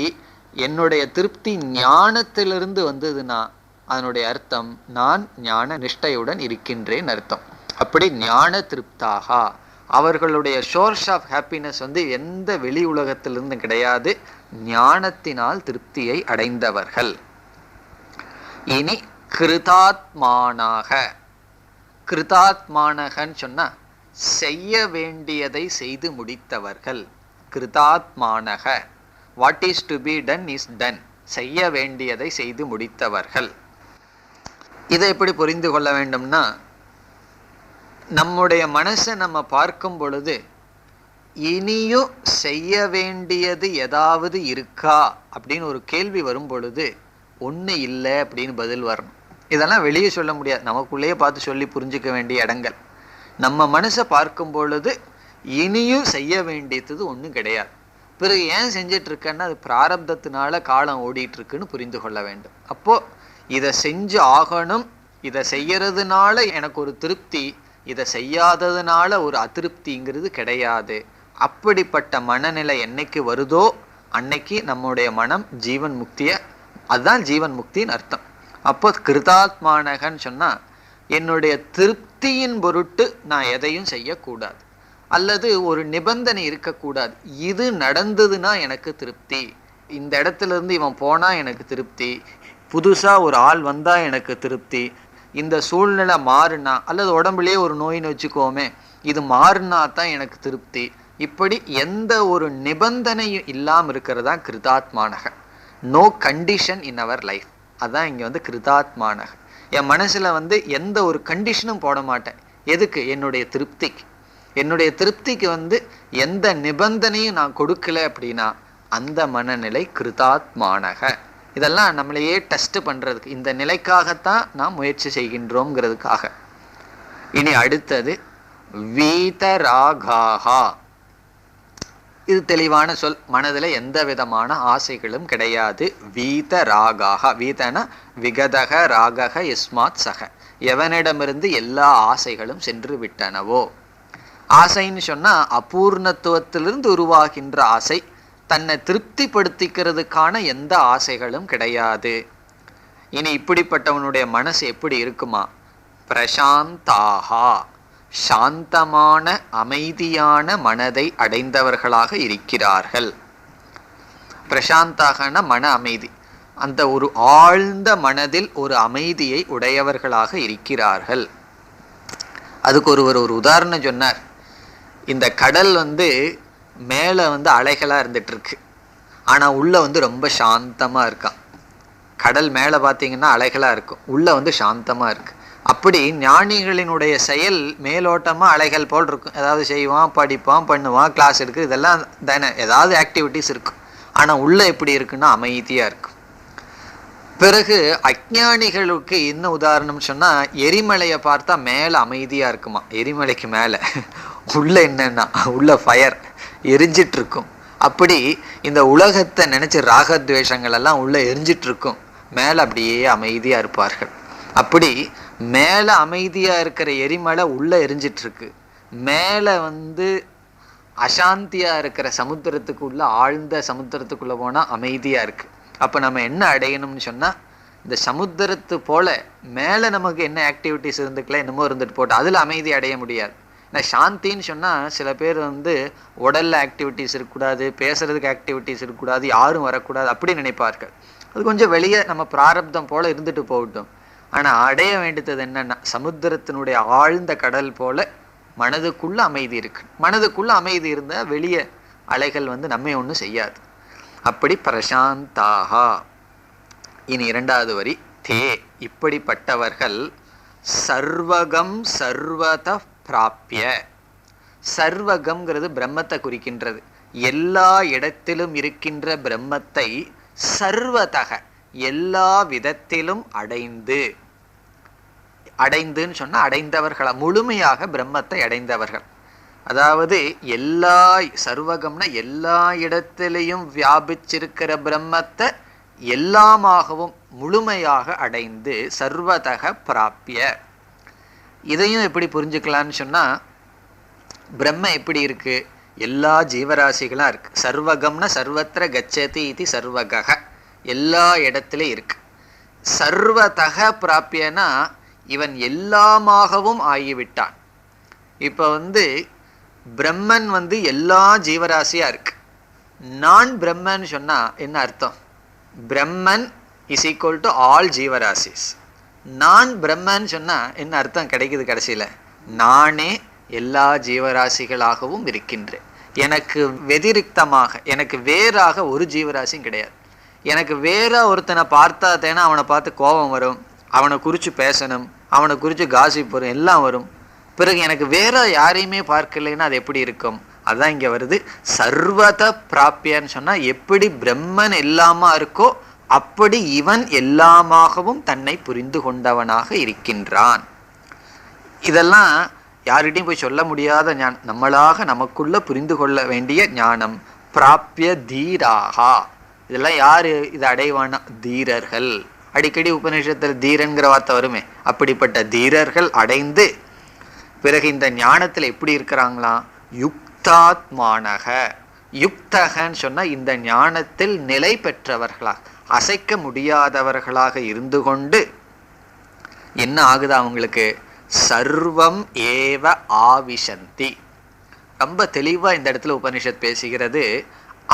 என்னுடைய திருப்தி ஞானத்திலிருந்து வந்ததுன்னா அதனுடைய அர்த்தம் நான் ஞான நிஷ்டையுடன் இருக்கின்றேன் அர்த்தம். அப்படி ஞான திருப்தாகா. அவர்களுடைய சோர்ஸ் ஆஃப் ஹாப்பினஸ் எந்த வெளி உலகத்திலிருந்து கிடையாது, ஞானத்தினால் திருப்தியை அடைந்தவர்கள். இனி கிருதாத்மானாக. கிருதாத்மானகன்னு சொன்னா செய்ய வேண்டியதை செய்து முடித்தவர்கள். கிருதாத்மானக. What is to be done is done. செய்ய வேண்டியதை செய்து முடித்தவர்கள். இதை எப்படி புரிந்து கொள்ள வேண்டும்னா, நம்முடைய மனசை நம்ம பார்க்கும் பொழுது இனியும் செய்ய வேண்டியது ஏதாவது இருக்கா அப்படின்னு ஒரு கேள்வி வரும் பொழுது ஒன்று இல்லை அப்படின்னு பதில் வரணும். இதெல்லாம் வெளியே சொல்ல முடியாது, நமக்குள்ளேயே பார்த்து சொல்லி புரிஞ்சுக்க வேண்டிய இடங்கள். நம்ம மனசை பார்க்கும் பொழுது இனியும் செய்ய வேண்டியது ஒன்றும் கிடையாது. பிறகு ஏன் செஞ்சிட்டு இருக்கேன்னா அது பிராரப்தத்தினால காலம் ஓடிட்டு இருக்குன்னு புரிந்து கொள்ள வேண்டும். அப்போது இதை செஞ்சு ஆகணும், இதை செய்யறதுனால எனக்கு ஒரு திருப்தி, இதை செய்யாததுனால ஒரு அதிருப்திங்கிறது கிடையாது. அப்படிப்பட்ட மனநிலை என்னைக்கு வருதோ அன்னைக்கு நம்முடைய மனம் ஜீவன் முக்தியை அதுதான் ஜீவன் முக்தின்னு அர்த்தம். அப்போ கிருதாத்மானகன்னு சொன்னா என்னுடைய திருப்தியின் பொருட்டு நான் எதையும் செய்யக்கூடாது, அல்லது ஒரு நிபந்தனை இருக்கக்கூடாது. இது நடந்ததுன்னா எனக்கு திருப்தி, இந்த இடத்துல இருந்து இவன் போனா எனக்கு திருப்தி, புதுசா ஒரு ஆள் வந்தா எனக்கு திருப்தி, இந்த சூழ்நிலை மாறுனா, அல்லது உடம்புலயே ஒரு நோயின்னு வச்சுக்கோமே, இது மாறுனா தான் எனக்கு திருப்தி. இப்படி எந்த ஒரு நிபந்தனையும் இல்லாமல் இருக்கிறதா கிருதாத்மானக. No condition in our life. அதான் இங்க வந்து கிருதாத்மானக. என் மனசுல வந்து எந்த ஒரு கண்டிஷனும் போட மாட்டேன். எதுக்கு? என்னுடைய திருப்திக்கு. என்னுடைய திருப்திக்கு வந்து எந்த நிபந்தனையும் நான் கொடுக்கல அப்படின்னா அந்த மனநிலை கிருதாத்மானக. இதெல்லாம் நம்மளையே டெஸ்ட் பண்றதுக்கு, இந்த நிலைக்காகத்தான் நாம் முயற்சி செய்கின்றோம்ங்கிறதுக்காக. இனி அடுத்தது வீதராகாஹா. இது தெளிவான சொல். மனதில் எந்த விதமான ஆசைகளும் கிடையாது. வீதராகாஹா. வீதன விகதக ராகக யஸ்மாத் சக. எவனிடமிருந்து எல்லா ஆசைகளும் சென்று விட்டனவோ. ஆசைன்னு சொன்னா அபூர்ணத்துவத்திலிருந்து உருவாகின்ற ஆசை. தன்னை திருப்திப்படுத்திக்கிறதுக்கான எந்த ஆசைகளும் கிடையாது. இனி இப்படிப்பட்டவனுடைய மனசு எப்படி இருக்குமா? பிரசாந்தாகா. சாந்தமான அமைதியான மனதை அடைந்தவர்களாக இருக்கிறார்கள். பிரசாந்தாகன மன அமைதி. அந்த ஒரு ஆழ்ந்த மனதில் ஒரு அமைதியை உடையவர்களாக இருக்கிறார்கள். அதுக்கு ஒருவர் ஒரு உதாரணம் சொன்னார். இந்த கடல் வந்து மேலே வந்து அலைகளாக இருந்துட்டு இருக்கு, ஆனால் உள்ள வந்து ரொம்ப சாந்தமாக இருக்கான். கடல் மேலே பார்த்தீங்கன்னா அலைகளாக இருக்கும், உள்ள வந்து சாந்தமாக இருக்கு. அப்படி ஞானிகளினுடைய செயல் மேலோட்டமாக அலைகள் போல் இருக்கும். ஏதாவது செய்வான், படிப்பான், பண்ணுவான், கிளாஸ் எடுக்கு, இதெல்லாம் தானே ஏதாவது ஆக்டிவிட்டிஸ் இருக்கும். ஆனால் உள்ள எப்படி இருக்குன்னா அமைதியாக இருக்கும். பிறகு அஞ்ஞானிகளுக்கு என்ன உதாரணம் சொன்னால், எரிமலையை பார்த்தா மேலே அமைதியாக இருக்குமா, எரிமலைக்கு மேலே உள்ள என்னன்னா உள்ள ஃபயர் எரிஞ்சிட்டு இருக்கும். அப்படி இந்த உலகத்தை நினைச்சு ராகத்வேஷங்கள் எல்லாம் உள்ள எரிஞ்சிட்டு இருக்கும், மேலே அப்படியே அமைதியாக இருப்பார்கள். அப்படி மேலே அமைதியாக இருக்கிற எரிமலை உள்ள எரிஞ்சிட்டு இருக்கு, மேலே வந்து அசாந்தியாக இருக்கிற சமுத்திரத்துக்குள்ள, ஆழ்ந்த சமுத்திரத்துக்குள்ளே போனால் அமைதியாக இருக்கு. அப்போ நம்ம என்ன அடையணும்னு சொன்னால், இந்த சமுத்திரத்து போல மேலே நமக்கு என்ன ஆக்டிவிட்டிஸ் இருந்துக்கலாம், என்னமோ இருந்துட்டு போட்டு அதில் அமைதி அடைய முடியாது. ஏன்னா சாந்தின்னு சொன்னால் சில பேர் வந்து உடலில் ஆக்டிவிட்டிஸ் இருக்கக்கூடாது, பேசுறதுக்கு ஆக்டிவிட்டிஸ் இருக்கக்கூடாது, யாரும் வரக்கூடாது அப்படி நினைப்பார்கள். அது கொஞ்சம் வெளியே நம்ம பிராரப்தம் போல இருந்துட்டு போகட்டும். ஆனால் அடைய வேண்டியது என்னன்னா, சமுத்திரத்தினுடைய ஆழ்ந்த கடல் போல மனதுக்குள்ள அமைதி இருக்கு. மனதுக்குள்ள அமைதி இருந்தால் வெளியே அலைகள் வந்து நம்மை ஒன்றும் செய்யாது. அப்படி பிரசாந்தாகா. இனி இரண்டாவது வரி, தே இப்படிப்பட்டவர்கள் சர்வகம் சர்வத பிராப்ய. சர்வகம்ங்கிறது பிரம்மத்தை குறிக்கின்றது. எல்லா இடத்திலும் இருக்கின்ற பிரம்மத்தை சர்வதக எல்லா விதத்திலும் அடைந்து. அடைந்துன்னு சொன்னா அடைந்தவர்களா, முழுமையாக பிரம்மத்தை அடைந்தவர்கள். அதாவது எல்லா சர்வகம்னா எல்லா இடத்திலையும் வியாபிச்சிருக்கிற பிரம்மத்தை எல்லாமாகவும் முழுமையாக அடைந்து சர்வதக பிராப்ய. இதையும் எப்படி புரிஞ்சுக்கலான்னு சொன்னா, பிரம்ம எப்படி இருக்கு, எல்லா ஜீவராசிகளும் இருக்கு. சர்வகம்னா சர்வத்திர கச்சதி இது சர்வக, எல்லா இடத்துலையும் இருக்கு. சர்வதக பிராப்யனா இவன் எல்லாமாகவும் ஆகிவிட்டான். இப்போ வந்து பிரம்மன் வந்து எல்லா ஜீவராசியா இருக்கு. நான் பிரம்மன் சொன்னா என்ன அர்த்தம்? பிரம்மன் இஸ் ஈக்குவல் டு ஆல் ஜீவராசிஸ். நான் பிரம்மன் சொன்னா என்ன அர்த்தம் கிடைக்குது கடைசியில? நானே எல்லா ஜீவராசிகளாகவும் இருக்கின்றேன். எனக்கு வெதிரிக்தமாக, எனக்கு வேறாக ஒரு ஜீவராசியும் கிடையாது. எனக்கு வேற ஒருத்தனை பார்த்தா தேனா அவனை பார்த்து கோபம் வரும், அவனை குறித்து பேசணும், அவனை குறித்து காசிப் வரும், எல்லாம் வரும். பிறகு எனக்கு வேற யாரையுமே பார்க்கலைன்னா அது எப்படி இருக்கும்? அதுதான் இங்கே வருது. சர்வத பிராப்யன்னு சொன்னால் எப்படி பிரம்மன் எல்லாமா இருக்கோ அப்படி இவன் எல்லாமாகவும் தன்னை புரிந்து கொண்டவனாக இருக்கின்றான். இதெல்லாம் யார்கிட்டையும் போய் சொல்ல முடியாத ஞானம், நம்மளாக நமக்குள்ள புரிந்து கொள்ள வேண்டிய ஞானம். பிராப்ய தீராகா. இதெல்லாம் யாரு இதை அடைவானா? தீரர்கள். அடிக்கடி உபநிஷத்தில் தீரன்கிற வார்த்தை வருமே, அப்படிப்பட்ட தீரர்கள் அடைந்து பிறகு இந்த ஞானத்தில் எப்படி இருக்கிறாங்களாம்? யுக்தாத்மானக. யுக்தகன்னு சொன்னா இந்த ஞானத்தில் நிலை பெற்றவர்களா, அசைக்க முடியாதவர்களாக இருந்து கொண்டு என்ன ஆகுது அவங்களுக்கு? சர்வம் ஏவ ஆவிசந்தி. ரொம்ப தெளிவா இந்த இடத்துல உபனிஷத் பேசுகிறது.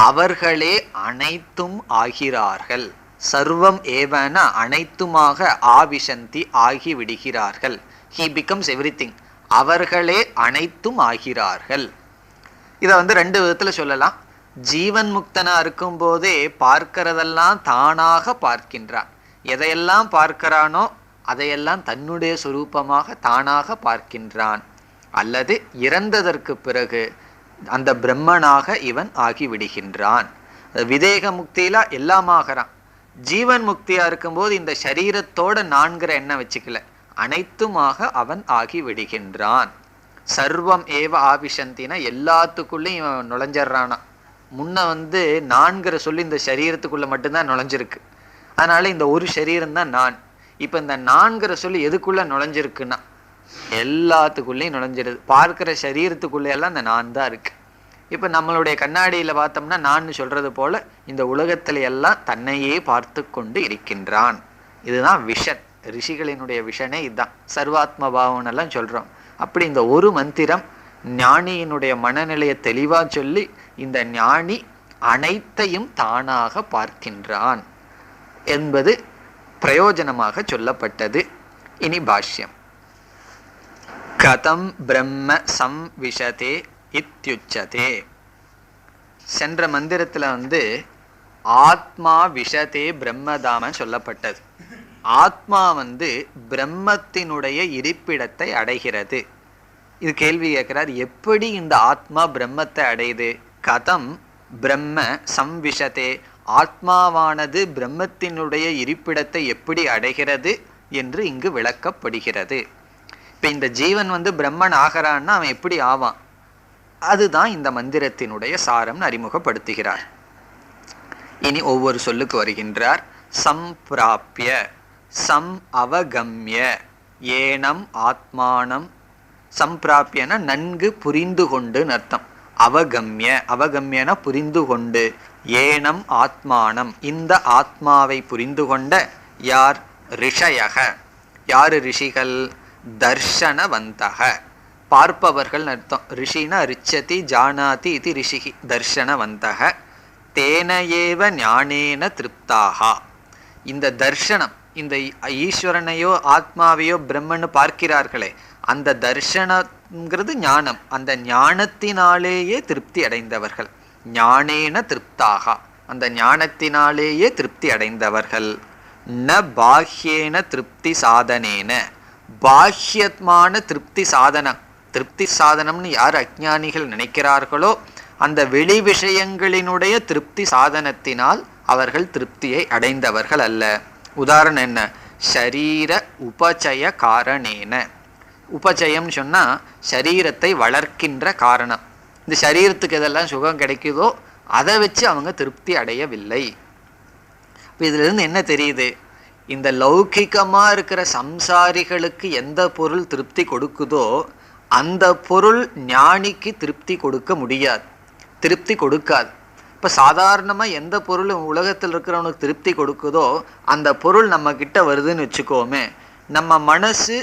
அவர்களே அனைத்தும் ஆகிறார்கள். சர்வம் ஏவன அனைத்துமாக ஆவிசந்தி ஆகி விடுகிறார்கள். He becomes everything. அவர்களே அனைத்தும் ஆகிறார்கள். இதை ரெண்டு விதத்துல சொல்லலாம். ஜீவன் முக்தனா இருக்கும் போதே பார்க்கிறதெல்லாம் தானாக பார்க்கின்றான். எதையெல்லாம் பார்க்கிறானோ அதையெல்லாம் தன்னுடைய சுரூபமாக தானாக பார்க்கின்றான். அல்லது இறந்ததற்கு பிறகு அந்த பிரம்மனாக இவன் ஆகி விடுகின்றான். விதேக முக்தியில எல்லாம் ஆகிறான். ஜீவன் முக்தியா இருக்கும்போது இந்த சரீரத்தோட நான்கிற எண்ணம் வச்சுக்கல, அனைத்துமாக அவன் ஆகி விடுகின்றான். சர்வம் ஏவ ஆவிசந்தினா எல்லாத்துக்குள்ளேயும் இவன் நுழைஞ்சிட்றானா. முன்ன நான்கிற சொல்லி இந்த சரீரத்துக்குள்ள மட்டும்தான் நுழைஞ்சிருக்கு. அதனால இந்த ஒரு சரீரம் தான் நான். இப்ப இந்த நான்கிற சொல்லி எதுக்குள்ள நுழைஞ்சிருக்குன்னா எல்லாத்துக்குள்ளேயும் நுழைஞ்சிருது. பார்க்கிற சரீரத்துக்குள்ளே எல்லாம் இந்த நான் தான் இருக்கு. இப்ப நம்மளுடைய கண்ணாடியில பார்த்தோம்னா நான் சொல்றது போல இந்த உலகத்துல எல்லாம் தன்னையே பார்த்து கொண்டு இருக்கின்றான். இதுதான் விஷன். ரிஷிகளினுடைய விஷனே இதுதான். சர்வாத்ம பாவம் எல்லாம் சொல்றோம். அப்படி இந்த ஒரு மந்திரம் ஞானியினுடைய மனநிலையை தெளிவா சொல்லி இந்த ஞானி அனைத்தையும் தானாக பார்க்கின்றான் என்பது பிரயோஜனமாக சொல்லப்பட்டது. இனி பாஷ்யம். கதம் பிரம்ம சம்விஷதே இத்யுச்சதே. சென்ற மந்திரத்துல ஆத்மா விஷதே பிரம்மதாம சொல்லப்பட்டது. ஆத்மா பிரம்மத்தினுடைய இருப்பிடத்தை அடைகிறது. இது கேள்வி கேட்கிறார். எப்படி இந்த ஆத்மா பிரம்மத்தை அடையுது? கதம் பிரம்ம சம்விஷதே. ஆத்மாவானது பிரம்மத்தினுடைய இருப்பிடத்தை எப்படி அடைகிறது என்று இங்கு விளக்கப்படுகிறது. இப்ப இந்த ஜீவன் பிரம்மன் ஆகிறான்னா அவன் எப்படி ஆவான்? அதுதான் இந்த மந்திரத்தினுடைய சாரம் அறிமுகப்படுத்துகிறார். இனி ஒவ்வொரு சொல்லுக்கு வருகின்றார். சம்பிராப்ய, சம் அவகம்ய, ஏனம் ஆத்மானம். சம்பிராப்யன நன்கு புரிந்து கொண்டு அர்த்தம். அவகம்ய, அவகம்யன புரிந்து கொண்டு, ஏனம் ஆத்மானம் இந்த ஆத்மாவை புரிந்து கொண்ட யார்? ரிஷயக. யாரு ரிஷிகள்? தர்ஷனவந்தக, பார்ப்பவர்கள் அர்த்தம். ரிஷினா ரிச்சதி ஜானாதி இது ரிஷிகி. தர்ஷனவந்தக தேனயேவ ஞானேன திருப்தாகா. இந்த தர்ஷனம், இந்த ஈஸ்வரனையோ ஆத்மாவையோ பிரம்மன்னு பார்க்கிறார்களே, அந்த தர்ஷனங்கிறது ஞானம். அந்த ஞானத்தினாலேயே திருப்தி அடைந்தவர்கள். ஞானேன திருப்தாகா, அந்த ஞானத்தினாலேயே திருப்தி அடைந்தவர்கள். ந பாஹ்யேன திருப்தி சாதனேன, பாஹ்யமான திருப்தி சாதனம். திருப்தி சாதனம்னு யார் அஞ்ஞானிகள் நினைக்கிறார்களோ அந்த வெளி விஷயங்களினுடைய திருப்தி சாதனத்தினால் அவர்கள் திருப்தியை அடைந்தவர்கள் அல்ல. உதாரணம் என்ன? ஷரீர உபச்சய காரணேன. உபச்சயம் சொன்னா சரீரத்தை வளர்க்கின்ற காரணம். இந்த சரீரத்துக்கு எதெல்லாம் சுகம் கிடைக்குதோ அதை வச்சு அவங்க திருப்தி அடையவில்லை. இதுல இருந்து என்ன தெரியுது? இந்த லௌகிகமா இருக்கிற சம்சாரிகளுக்கு எந்த பொருள் திருப்தி கொடுக்குதோ அந்த பொருள் ஞானிக்கு திருப்தி கொடுக்க முடியாது, திருப்தி கொடுக்காது. இப்ப சாதாரணமா எந்த பொருள் உலகத்தில் இருக்கிறவனுக்கு திருப்தி கொடுக்குதோ அந்த பொருள் நம்ம கிட்ட வருதுன்னு வச்சுக்கோமே, நம்ம மனசு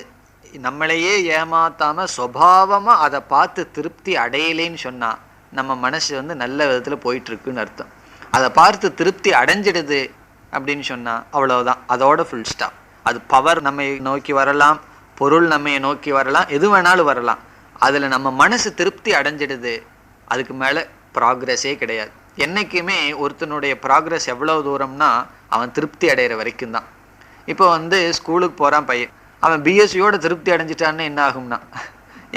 நம்மளையே ஏமாத்தாம சுபாவமா அதை பார்த்து திருப்தி அடையலேன்னு சொன்னா நம்ம மனசு நல்ல விதத்துல போயிட்டு இருக்குன்னு அர்த்தம். அதை பார்த்து திருப்தி அடைஞ்சிடுது அப்படின்னு சொன்னா அவ்வளவுதான், அதோட ஃபுல் ஸ்டாப். அது பவர் நம்மை நோக்கி வரலாம், பொருள் நம்மை நோக்கி வரலாம், எது வேணாலும் வரலாம். அதுல நம்ம மனசு திருப்தி அடைஞ்சிடுது, அதுக்கு மேல ப்ராக்ரஸே கிடையாது. என்னைக்குமே ஒருத்தனுடைய ப்ராக்ரஸ் எவ்வளவு தூரம்னா அவன் திருப்தி அடைகிற வரைக்கும் தான். இப்போ ஸ்கூலுக்கு போறான் பையன், அவன் பிஎஸ்சியோட திருப்தி அடைஞ்சிட்டான்னு என்ன ஆகும்னா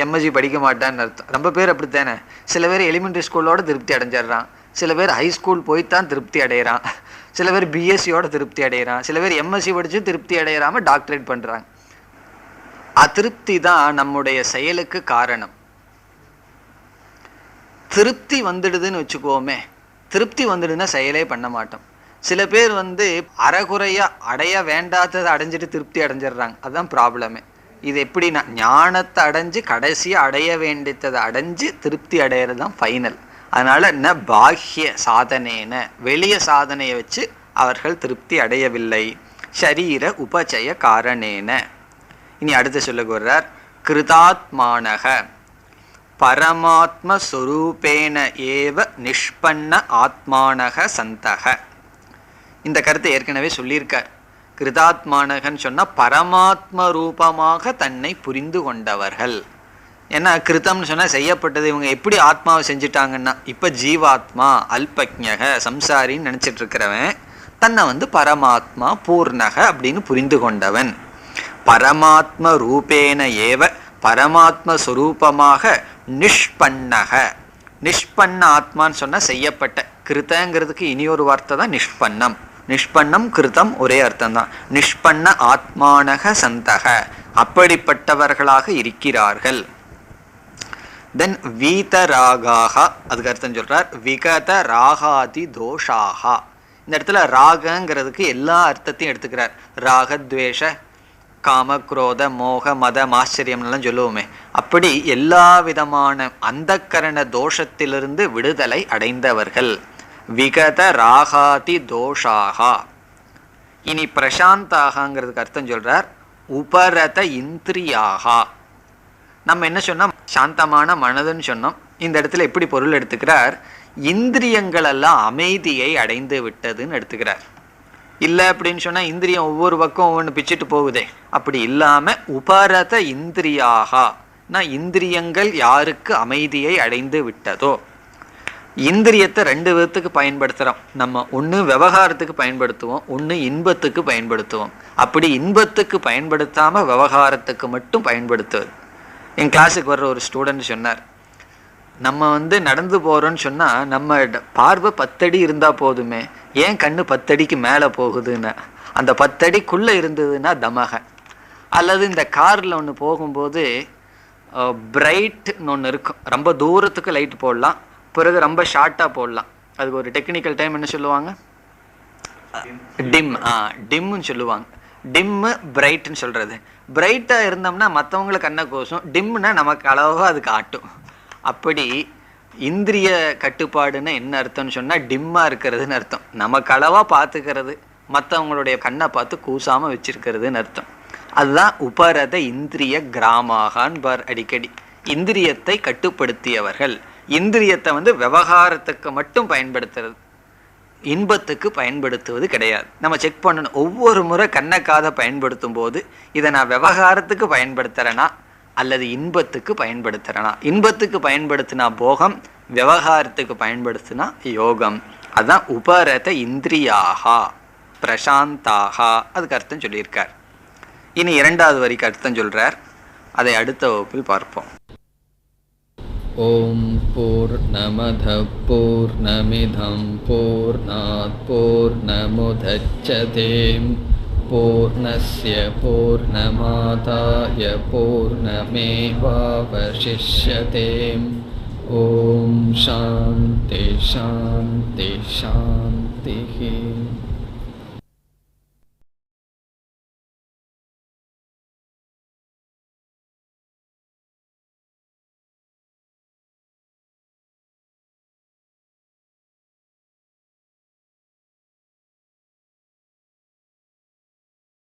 எம்எஸ்சி படிக்க மாட்டான்னு அர்த்தம். ரொம்ப பேர் அப்படித்தானே. சில பேர் எலிமெண்ட்ரி ஸ்கூலோட திருப்தி அடைஞ்சிடறான், சில பேர் ஹை ஸ்கூல் போய்த்தான் திருப்தி அடைகிறான், சில பேர் பிஎஸ்சியோட திருப்தி அடைகிறான், சில பேர் எம்எஸ்சி படிச்சு திருப்தி அடையறாம டாக்டரேட் பண்றாங்க. அதிருப்தி தான் நம்முடைய செயலுக்கு காரணம். திருப்தி வந்துடுதுன்னு வச்சுக்கோமே, திருப்தி வந்துடுதுன்னா செயலே பண்ண மாட்டோம். சில பேர் அறகுறையா அடைய வேண்டாததை அடைஞ்சிட்டு திருப்தி அடைஞ்சிடுறாங்க, அதுதான் ப்ராப்ளமே. இது எப்படின்னா ஞானத்தை அடைஞ்சு கடைசியா அடைய வேண்டியதை அடைஞ்சு திருப்தி அடையிறது தான் ஃபைனல். அதனால ந பாஹ்ய சாதனேன, வெளிய சாதனையை வச்சு அவர்கள் திருப்தி அடையவில்லை. ஷரீர உபச்சய காரணேன. இனி அடுத்து சொல்லுகிறார், கிருதாத்மானக பரமாத்மஸ்வரூபேன ஏவ நிஷ்பன்ன ஆத்மானக சந்தக. இந்த கருத்தை ஏற்கனவே சொல்லியிருக்கார். கிருதாத்மானகன்னு சொன்னால் பரமாத்ம ரூபமாக தன்னை புரிந்து கொண்டவர்கள். ஏன்னா கிருத்தம்னு சொன்னால் செய்யப்பட்டது. இவங்க எப்படி ஆத்மாவை செஞ்சுட்டாங்கன்னா, இப்போ ஜீவாத்மா அல்பக்ஞக சம்சாரின்னு நினச்சிட்டு இருக்கிறவன் தன்னை பரமாத்மா பூர்ணக அப்படின்னு புரிந்து கொண்டவன். பரமாத்ம ரூபேன ஏவ பரமாத்ம ஸ்வரூபமாக நிஷ்பன்னக. நிஷ்பன்ன ஆத்மான்னு சொன்னால் செய்யப்பட்ட. கிருத்தங்கிறதுக்கு இனி ஒரு வார்த்தை தான் நிஷ்பன்னம். நிஷ்பன்னம் கிருத்தம் ஒரே அர்த்தம் தான். நிஷ்பன்ன ஆத்மானக சந்தக, அப்படிப்பட்டவர்களாக இருக்கிறார்கள். தென் வீதராகாக, அதுக்கு அர்த்தம் சொல்றார் விகத ராகாதி தோஷாகா. இந்த இடத்துல ராகங்கிறதுக்கு எல்லா அர்த்தத்தையும் எடுத்துக்கிறார். ராகத்வேஷ காம குரோத மோக மதம் ஆச்சரியம்லாம் சொல்லுவோமே, அப்படி எல்லா விதமான அந்தக்கரண தோஷத்திலிருந்து விடுதலை அடைந்தவர்கள். விகத ராகாதி தோஷாகா. இனி பிரசாந்தாகங்கிறதுக்கு அர்த்தம் சொல்றார் உபரத இந்திரியாகா. நம்ம என்ன சொன்னோம், சாந்தமான மனதுன்னு சொன்னோம். இந்த இடத்துல எப்படி பொருள் எடுத்துக்கிறார், இந்திரியங்கள் எல்லாம் அமைதியை அடைந்து விட்டதுன்னு எடுத்துக்கிறார். இல்லை அப்படின்னு சொன்னால் இந்திரியம் ஒவ்வொரு பக்கம் ஒவ்வொன்று பிச்சுட்டு போகுதே, அப்படி இல்லாமல் உபரத இந்திரியாகா. இந்திரியங்கள் யாருக்கு அமைதியை அடைந்து விட்டதோ. இந்திரியத்தை ரெண்டு விதத்துக்கு பயன்படுத்துகிறோம் நம்ம. ஒன்று விவகாரத்துக்கு பயன்படுத்துவோம், ஒன்று இன்பத்துக்கு பயன்படுத்துவோம். அப்படி இன்பத்துக்கு பயன்படுத்தாமல் விவகாரத்துக்கு மட்டும் பயன்படுத்துவது. என் கிளாஸுக்கு வர்ற ஒரு ஸ்டூடெண்ட் சொன்னார், நம்ம நடந்து போகிறோன்னு சொன்னால் நம்ம பார்வை 10 அடி இருந்தால் போதுமே, ஏன் கண்ணு 10 அடிக்கு மேலே போகுதுன்னு. அந்த 10 அடிக்குள்ளே இருந்ததுன்னா தமக. அல்லது இந்த காரில் ஒன்று போகும்போது பிரைட்னு ஒன்று இருக்கும், ரொம்ப தூரத்துக்கு லைட் போடலாம், பிறகு ரொம்ப ஷார்ட்டாக போடலாம். அதுக்கு ஒரு டெக்னிக்கல் டைம் என்ன சொல்லுவாங்க, டிம். டிம்முன்னு சொல்லுவாங்க. டிம்மு பிரைட்டுன்னு சொல்கிறது. பிரைட்டாக இருந்தோம்னா மற்றவங்களை கண்ணை கோசும், டிம்னா நமக்கு அளவாக அது காட்டும். அப்படி இந்திரிய கட்டுப்பாடுன்னு என்ன அர்த்தம்னு சொன்னால் டிம்மாக இருக்கிறதுன்னு அர்த்தம். நமக்கு அளவாக பார்த்துக்கிறது, மற்றவங்களுடைய கண்ணை பார்த்து கூசாமல் வச்சிருக்கிறதுன்னு அர்த்தம். அதுதான் உபரத இந்திரிய கிராமாகான் பார் அடிக்கடி. இந்திரியத்தை கட்டுப்படுத்தியவர்கள். இந்திரியத்தை விவகாரத்துக்கு மட்டும் பயன்படுத்துறது, இன்பத்துக்கு பயன்படுத்துவது கிடையாது. நம்ம செக் பண்ணணும், ஒவ்வொரு முறை கண்ணக்காத பயன்படுத்தும் போது இதை நான் விவகாரத்துக்கு பயன்படுத்துகிறேன்னா அல்லது இன்பத்துக்கு பயன்படுத்துகிறேனா. இன்பத்துக்கு பயன்படுத்தினா போகம், விவகாரத்துக்கு பயன்படுத்தினா யோகம். அதுதான் உபரத இந்திரியாகா பிரசாந்தாகா. அதுக்கு அர்த்தம் சொல்லியிருக்கார். இனி 2வது வரிக்கு அர்த்தம் சொல்றார். அதை அடுத்த வகுப்பில் பார்ப்போம். ஓம் பூர்ணமத பூர்ணமிதம் பூர்ணாத் பூர்ணமுதச்யதே பூர்ணஸ்ய பூர்ணமாதாய பூர்ணமேவாவசிஷ்யதே. ஓம் சாந்தி சாந்தி சாந்தி.